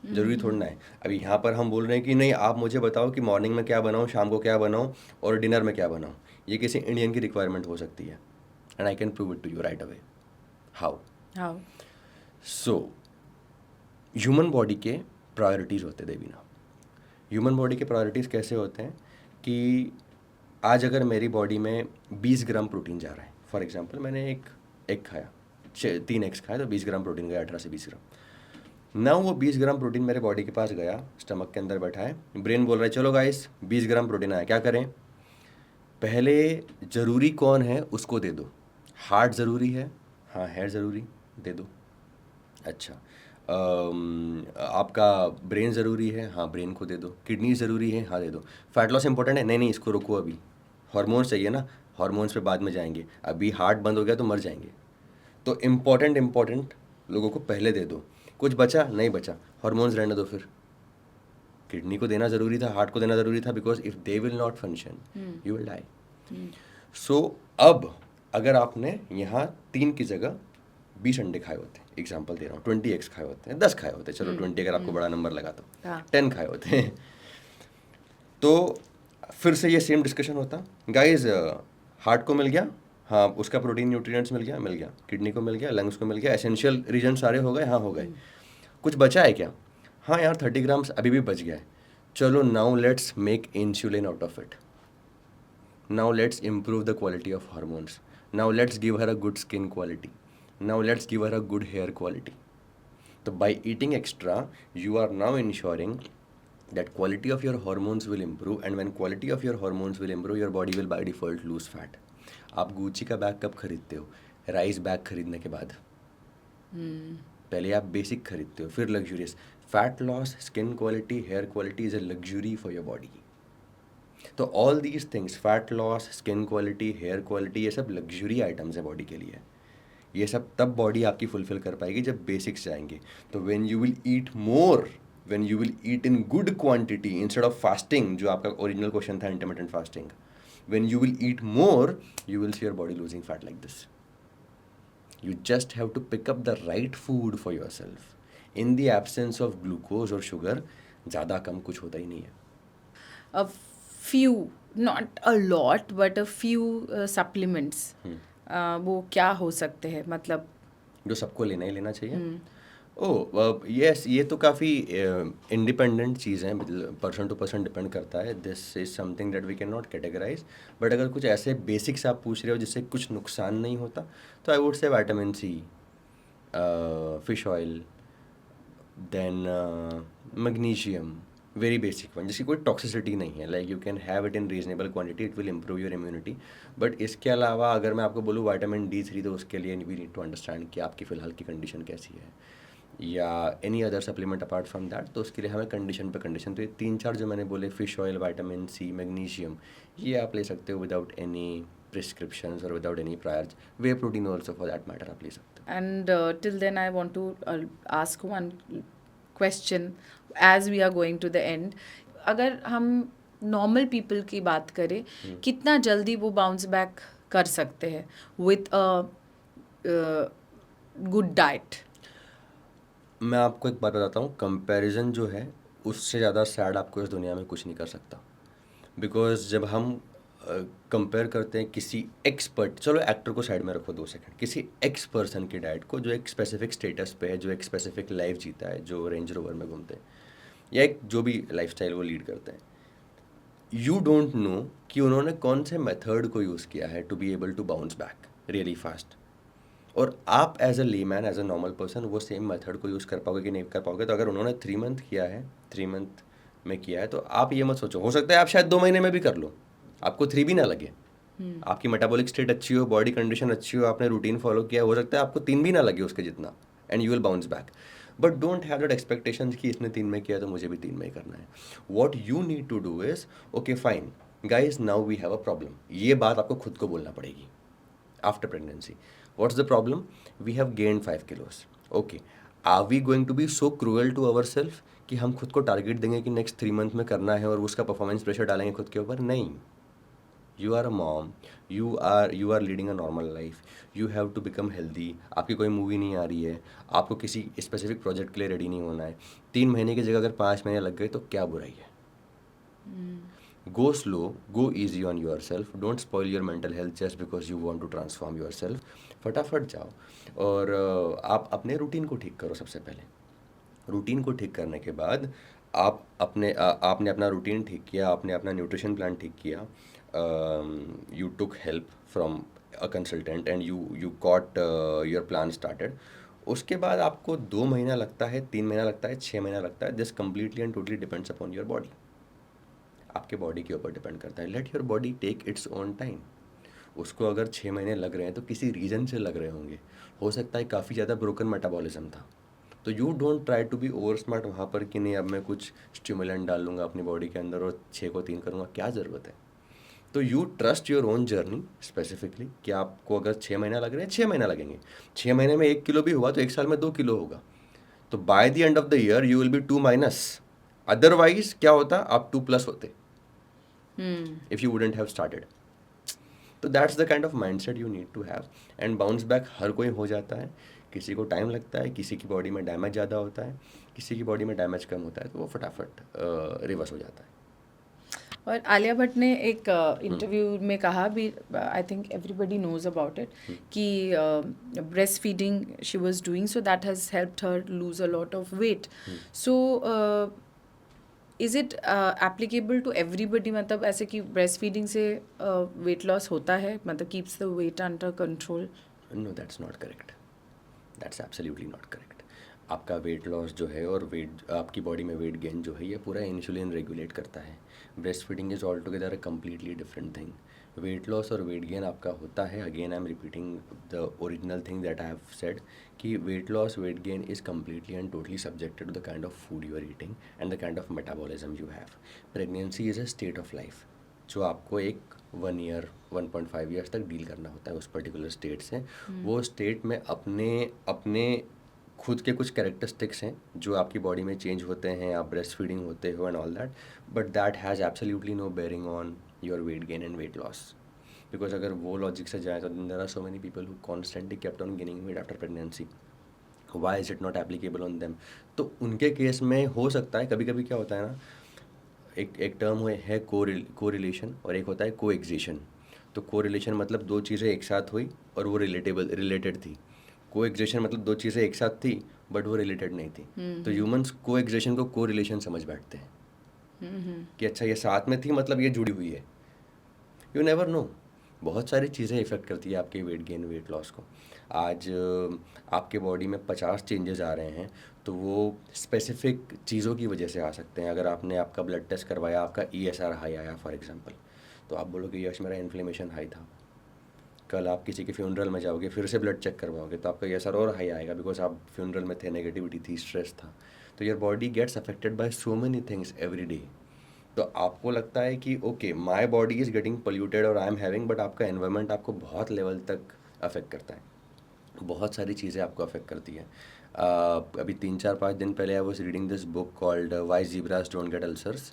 ज़रूरी थोड़ा ना है। अभी यहाँ पर हम बोल रहे हैं कि नहीं आप मुझे बताओ कि मॉर्निंग में क्या बनाऊँ, शाम को क्या बनाऊँ और डिनर में क्या बनाऊँ। ये किसी इंडियन की रिक्वायरमेंट हो सकती है, and I can prove it to you right away. How? हाँ, सो ह्यूमन बॉडी के प्रायोरिटीज़ होते हैं देवीना। ह्यूमन बॉडी के प्रायोरिटीज़ कैसे होते हैं कि आज अगर मेरी बॉडी में 20 ग्राम प्रोटीन जा रहा है, फॉर एग्जांपल मैंने एक एग खाया, 3 एग्स खाए तो 20 ग्राम प्रोटीन गया, 18 से 20 ग्राम। ना वो 20 ग्राम प्रोटीन मेरे बॉडी के पास गया, स्टमक के अंदर बैठा है, ब्रेन बोल रहा है चलो गाइस 20 ग्राम प्रोटीन आया, क्या करें? पहले ज़रूरी कौन है उसको दे दो। हार्ट ज़रूरी है, हाँ हेयर ज़रूरी, दे दो। अच्छा, आपका ब्रेन ज़रूरी है, हाँ ब्रेन को दे दो। किडनी ज़रूरी है, हाँ दे दो। फैट लॉस इंपॉर्टेंट है, नहीं नहीं इसको रोको अभी, हार्मोन्स चाहिए ना, हार्मोन्स पे बाद में जाएंगे, अभी हार्ट बंद हो गया तो मर जाएंगे। तो इम्पॉर्टेंट लोगों को पहले दे दो। कुछ बचा नहीं बचा, हार्मोन्स रहने दो फिर। किडनी को देना ज़रूरी था, हार्ट को देना ज़रूरी था, because if they will not function you will die. So अब अगर आपने यहाँ 3 की जगह 20 अंडे खाए होते, एग्जाम्पल दे रहा हूँ, 20 eggs खाए होते हैं, 10 खाए होते, चलो 20 अगर आपको बड़ा नंबर लगा तो, हाँ 10 खाए होते हैं, तो फिर से ये सेम डिस्कशन होता, गाइज हार्ट को मिल गया, हाँ उसका प्रोटीन न्यूट्रिएंट्स मिल गया, किडनी को मिल गया, लंग्स को मिल गया, एसेंशियल रीजन सारे हो गए, हाँ हो गए, कुछ बचा है क्या? हाँ यार 30 ग्राम्स अभी भी बच गया है, चलो now let's make insulin out of it, now let's improve the quality of hormones, now let's give her a good skin quality, now let's give her a good hair quality. So by eating extra you are now ensuring that quality of your hormones will improve, and when quality of your hormones will improve your body will by default lose fat. आप गुच्ची का बैग कब खरीदते हो? राइस बैग खरीदने के बाद। पहले आप बेसिक खरीदते हो फिर luxurious. Fat loss, skin quality, hair quality is a luxury for your body. So all these things, fat loss, skin quality, hair quality, ये सब लग्जरी आइटम्स हैं बॉडी के लिए। ये सब तब बॉडी आपकी फुलफिल कर पाएगी जब बेसिक्स जाएंगे। तो when you will eat more, when you will eat in good quantity instead of fasting, जो आपका ओरिजिनल क्वेश्चन था intermittent fasting, when you will eat more you will see your body losing fat like this. You just have to pick up the right food for yourself. In the absence of glucose or sugar, ज़्यादा कम कुछ होता ही नहीं है। a few, not a lot but a few supplements, वो क्या हो सकते हैं मतलब? जो सबको लेना ही लेना चाहिए। ओह यस, ये तो काफ़ी इंडिपेंडेंट चीज़ है, पर्सन टू पर्सन डिपेंड करता है। This is something that we can not categorise. But अगर कुछ ऐसे बेसिक्स आप पूछ रहे हो जिससे कुछ नुकसान नहीं होता, तो I would say vitamin C, fish oil, then magnesium, very basic one जिसकी कोई टॉक्सिसिटी नहीं है, like you can have it in reasonable quantity, it will improve your immunity. But इसके अलावा अगर मैं आपको बोलूँ विटामिन D3, तो उसके लिए वी नीड टू अंडरस्टैंड कि आपकी फ़िलहाल की कंडीशन कैसी है, या any other supplement apart from that, तो उसके लिए हमें कंडीशन पे कंडीशन। तो ये 3-4 जो मैंने बोले, fish oil, vitamin C, magnesium, ये आप ले सकते हो विदाउट एनी प्रिस्क्रिप्शंस और without any prior. Whey protein also for that matter आप ले सकते हो। And till then, I want to ask one question as we are going to the end. अगर हम नॉर्मल पीपल की बात करें, कितना जल्दी वो बाउंस बैक कर सकते हैं विथ अ गुड डाइट? मैं आपको एक बात बताता हूँ, कंपैरिजन जो है उससे ज़्यादा सैड आपको इस दुनिया में कुछ नहीं कर सकता। बिकॉज जब हम कंपेयर करते हैं किसी एक्सपर्ट, चलो एक्टर को साइड में रखो 2 सेकंड, किसी एक्स पर्सन की डाइट को जो एक स्पेसिफिक स्टेटस पे है, जो एक स्पेसिफिक लाइफ जीता है, जो रेंज रोवर में घूमते हैं, या एक जो भी लाइफस्टाइल वो लीड करते हैं, यू डोंट नो कि उन्होंने कौन से मेथड को यूज़ किया है to be able to bounce back really fast. और आप as a layman, as a normal person वो सेम मेथड को यूज़ कर पाओगे कि नहीं कर पाओगे। तो अगर उन्होंने 3 मंथ किया है, 3 मंथ में किया है, तो आप ये मत सोचो, हो सकता है आप शायद 2 महीने में भी कर लो, आपको 3 भी ना लगे, आपकी मेटाबॉलिक स्टेट अच्छी हो, बॉडी कंडीशन अच्छी हो, आपने रूटीन फॉलो किया, हो सकता है आपको 3 भी ना लगे उसके जितना, and you will bounce back. But don't have that expectation कि इसने 3 में किया तो मुझे भी 3 में ही करना है। What you need to do is, okay fine guys, now we have a problem. ये बात आपको खुद को बोलना पड़ेगी after pregnancy. What's the problem? We have gained 5 kilos. Okay. Are we going to be so cruel to ourselves कि हम खुद को टारगेट देंगे कि नेक्स्ट 3 मंथ में करना है और उसका परफॉर्मेंस प्रेशर डालेंगे खुद के ऊपर? नहीं। You are a mom, you are leading a normal life, you have to become healthy. आपकी कोई मूवी नहीं आ रही है, आपको किसी स्पेसिफिक प्रोजेक्ट के लिए रेडी नहीं होना है, 3 महीने की जगह अगर 5 महीने लग गए तो क्या बुराई है? Go slow, go easy on yourself, don't spoil your mental health just because you want to transform yourself. फटाफट जाओ और आप अपने रूटीन को ठीक करो। सबसे पहले रूटीन को ठीक करने के बाद आपने अपना रूटीन ठीक किया, आपने अपना न्यूट्रिशन प्लान ठीक किया, you took help from a consultant and you got your plan started. उसके बाद आपको 2 महीना लगता है, 3 महीना लगता है, 6 महीना लगता है, this completely and totally depends upon your body. आपके बॉडी के ऊपर डिपेंड करता है। Let your body take its own time. उसको अगर 6 महीने लग रहे हैं तो किसी रीज़न से लग रहे होंगे, हो सकता है काफ़ी ज़्यादा ब्रोकन मेटाबॉलिज्म था, तो you don't try to be over smart वहाँ पर कि नहीं अब मैं कुछ स्टिमुलेंट डालूंगा अपनी बॉडी के अंदर और 6 को 3 करूँगा, क्या ज़रूरत है। तो you trust your own journey specifically कि आपको अगर 6 महीना लग रहे हैं 6 महीना लगेंगे, 6 महीने में 1 किलो भी हुआ तो 1 साल में 2 किलो होगा। तो by the end of the year you will be 2-, otherwise क्या होता आप 2+ होते if you wouldn't have started. So that's the kind of mindset you need to have and bounce back हर कोई हो जाता है, किसी को टाइम लगता है, किसी की बॉडी में डैमेज ज़्यादा होता है, किसी की बॉडी में डैमेज कम होता है, तो वो फटाफट रिवर्स हो जाता है। और आलिया भट्ट ने एक इंटरव्यू में कहा भी, I think everybody knows about it, कि breast feeding she was doing so that has helped her lose a lot of weight. So is it applicable to everybody, मतलब ऐसे कि ब्रेस्ट फीडिंग से वेट लॉस होता है, मतलब keeps the weight under control? No, that's not correct, that's absolutely not correct. आपका वेट लॉस जो है और वेट आपकी बॉडी में वेट गेन जो है ये पूरा इंसुलिन रेगुलेट करता है। Breast feeding is all together a completely different thing. Weight loss और वेट गेन आपका होता है, again I am repeating the original thing that I have said, कि weight loss weight gain is completely and totally subjected to the kind of food you are eating and the kind of metabolism you have. Pregnancy is a state of life जो आपको एक 1 ईयर 1.5 ईयर्स तक डील करना होता है उस पर्टिकुलर स्टेट से। वो स्टेट में अपने खुद के कुछ कैरेक्टरिस्टिक्स हैं जो आपकी बॉडी में चेंज होते हैं, आप ब्रेस्ट फीडिंग होते हो and all that, but that has absolutely no bearing on your weight gain and weight loss. Because अगर वो लॉजिक से जाए तो there are so many people who constantly kept on gaining weight after pregnancy, why is it not applicable on them. तो उनके केस में हो सकता है, कभी कभी क्या होता है ना, एक टर्म है कोरिलेशन और एक होता है कोएग्जिशन। तो कोरिलेशन मतलब दो चीज़ें एक साथ हुई और वो रिलेटेड थी। कोएग्जिशन मतलब दो चीज़ें एक साथ थी बट वो रिलेटेड नहीं थी। तो ह्यूमंस कोएग्जिशन को कोरिलेशन समझ बैठते हैं कि अच्छा ये साथ में थी मतलब ये जुड़ी हुई है। यू नेवर नो, बहुत सारी चीज़ें इफ़ेक्ट करती है आपके वेट गेन वेट लॉस को। आज आपके बॉडी में 50 चेंजेस आ रहे हैं तो वो स्पेसिफिक चीज़ों की वजह से आ सकते हैं। अगर आपने आपका ब्लड टेस्ट करवाया, आपका ESR हाई आया फॉर एग्जांपल, तो आप बोलोगे यश मेरा इन्फ्लेमेशन हाई था। कल आप किसी के फ्यूनरल में जाओगे, फिर से ब्लड चेक करवाओगे तो आपका ESR और हाई आएगा बिकॉज आप फ्यूनरल में थे, नेगेटिविटी थी, स्ट्रेस था। तो your body gets affected by so many things every day. तो आपको लगता है कि okay my body is getting polluted और आई एम हैविंग, बट आपका एनवायरनमेंट आपको बहुत लेवल तक अफेक्ट करता है, बहुत सारी चीज़ें आपको अफेक्ट करती है। अभी 3-4-5 दिन पहले I was reading this book called why zebras don't get ulcers,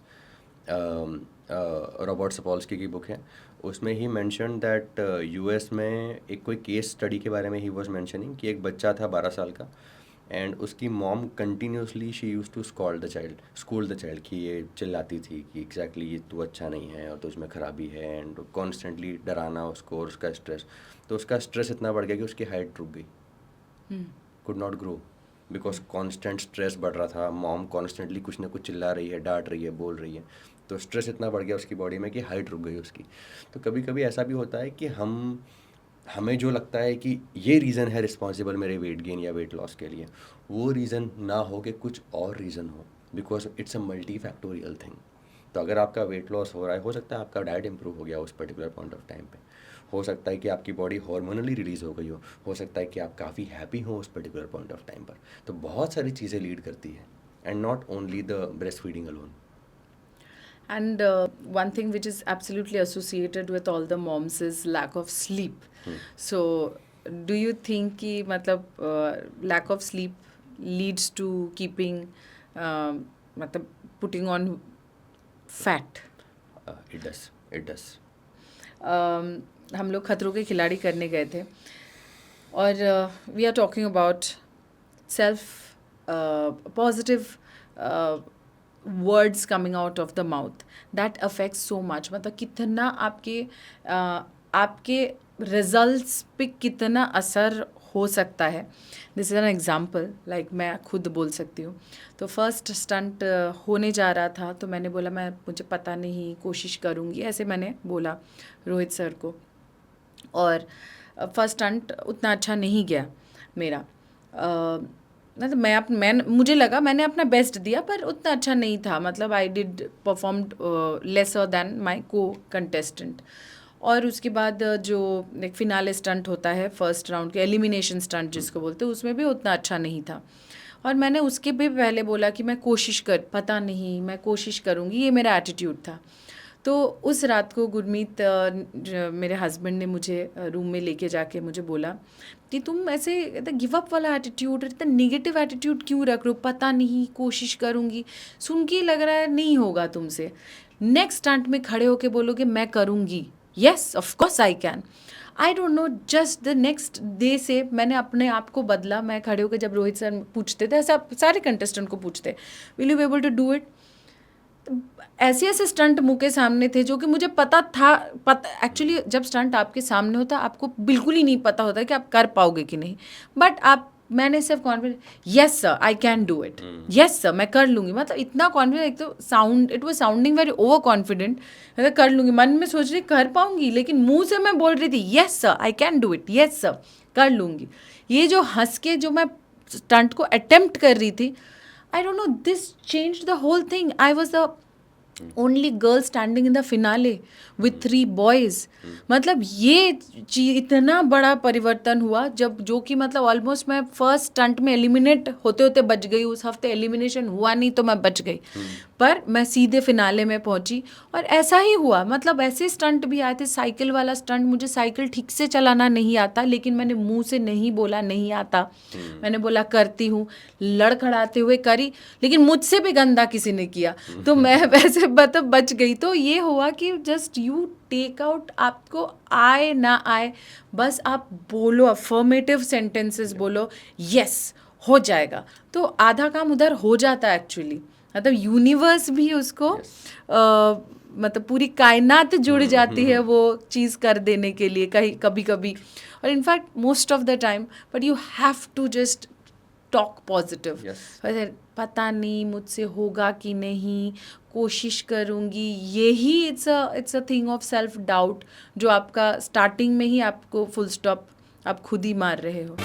Robert Sapolsky की बुक है। उसमें ही मेंशन दैट US में एक कोई केस स्टडी के बारे में ही वॉज मेंशनिंग कि एक बच्चा था 12 साल का एंड उसकी mom continuously she use to school the child कि ये चिल्लाती थी कि एग्जैक्टली ये तू अच्छा नहीं है और तुझमें खराबी है एंड कॉन्स्टेंटली डराना उसको और उसका स्ट्रेस। तो उसका स्ट्रेस इतना बढ़ गया कि उसकी हाइट रुक गई, could not grow because constant stress बढ़ रहा था। मॉम कॉन्स्टेंटली कुछ ना कुछ चिल्ला रही है, डांट रही है, बोल रही है, तो स्ट्रेस इतना बढ़ गया उसकी बॉडी में कि हाइट रुक गई उसकी। तो कभी कभी ऐसा भी होता है कि हमें जो लगता है कि ये रीज़न है रिस्पॉन्सिबल मेरे वेट गेन या वेट लॉस के लिए, वो रीज़न ना हो कि कुछ और रीज़न हो, because it's a multi factorial thing. तो अगर आपका वेट लॉस हो रहा है, हो सकता है आपका डाइट इंप्रूव हो गया उस पर्टिकुलर पॉइंट ऑफ टाइम पे, हो सकता है कि आपकी बॉडी हार्मोनली रिलीज़ हो गई हो सकता है कि आप काफ़ी हैप्पी हो उस पर्टिकुलर पॉइंट ऑफ टाइम पर। तो बहुत सारी चीज़ें लीड करती है and not only the breast feeding alone. And one thing which is absolutely associated with all the moms is lack of sleep. So, do you think कि मतलब lack of sleep leads to keeping मतलब putting on fat? It does. हम लोग खतरों के खिलाड़ी करने गए थे और we are talking about self positive words coming out of the mouth that affects so much. मतलब कितना आपके रिजल्ट्स पे कितना असर हो सकता है। This is an example, like मैं खुद बोल सकती हूँ। तो फर्स्ट स्टंट होने जा रहा था तो मैंने बोला मुझे पता नहीं, कोशिश करूँगी, ऐसे मैंने बोला रोहित सर को। और फर्स्ट स्टंट उतना अच्छा नहीं गया मेरा। मतलब मुझे लगा मैंने अपना बेस्ट दिया पर उतना अच्छा नहीं था, मतलब I did performed lesser than my को कंटेस्टेंट। और उसके बाद जो एक फिनाले स्टंट होता है फर्स्ट राउंड के, एलिमिनेशन स्टंट जिसको बोलते हैं, उसमें भी उतना अच्छा नहीं था। और मैंने उसके भी पहले बोला कि मैं कोशिश कर, पता नहीं, मैं कोशिश करूँगी, ये मेरा एटीट्यूड था। तो उस रात को गुरमीत मेरे हस्बैंड ने मुझे रूम में लेके जाके मुझे बोला कि तुम ऐसे गिव अप वाला एटीट्यूड, इतना नेगेटिव एटीट्यूड क्यों रख रहे हो, पता नहीं, कोशिश करूँगी, सुन के लग रहा है नहीं होगा तुमसे, नेक्स्ट स्टंट में खड़े होके बोलोगे मैं करूँगी, yes of course I can. I don't no, just the next day से मैंने अपने आप को बदला। मैं खड़े होकर जब रोहित सर पूछते थे, ऐसा सारे कंटेस्टेंट को पूछते, will you be able to do it, ऐसे ऐसे स्टंट मुंह के सामने थे जो कि मुझे पता था। एक्चुअली जब स्टंट आपके सामने होता आपको बिल्कुल ही नहीं पता होता कि आप कर पाओगे कि नहीं, बट मैंने सिर्फ confidence, yes sir I can do it, yes sir मैं कर लूँगी, मतलब इतना कॉन्फिडेंस, एक तो sound it was sounding very over confident, मतलब कर लूँगी, मन में सोच रही कर पाऊँगी, लेकिन मुंह से मैं बोल रही थी yes sir I can do it, yes sir कर लूँगी। ये जो हंस के जो मैं स्टंट को अटेम्प्ट कर रही थी, I don't know, this change the whole thing. I was the only girl standing in the finale with 3 boys. मतलब ये चीज इतना बड़ा परिवर्तन हुआ, जब जो कि मतलब ऑलमोस्ट मैं फर्स्ट स्टंट में एलिमिनेट होते होते बच गई। उस हफ्ते एलिमिनेशन हुआ नहीं तो मैं बच गई, पर मैं सीधे फिनाले में पहुंची। और ऐसा ही हुआ, मतलब ऐसे स्टंट भी आए थे। साइकिल वाला स्टंट, मुझे साइकिल ठीक से चलाना नहीं आता, लेकिन मैंने मुंह से नहीं बोला नहीं आता, मैंने बोला करती हूँ, लड़खड़ाते हुए करी, लेकिन मुझसे भी गंदा किसी ने किया तो मैं वैसे मतलब बच गई। तो ये हुआ कि जस्ट यू टेक आउट, आपको आए ना आए, बस आप बोलो, अफर्मेटिव सेंटेंसेस बोलो, यस हो जाएगा, तो आधा काम उधर हो जाता है एक्चुअली। मतलब यूनिवर्स भी उसको मतलब पूरी कायनात जुड़ जाती है वो चीज़ कर देने के लिए कभी कभी, और in fact most of the time, but you have to just talk positive. पता नहीं मुझसे होगा कि नहीं, कोशिश करूँगी, यही it's a thing of self doubt, जो आपका स्टार्टिंग में ही आपको फुल स्टॉप आप खुद ही मार रहे हो।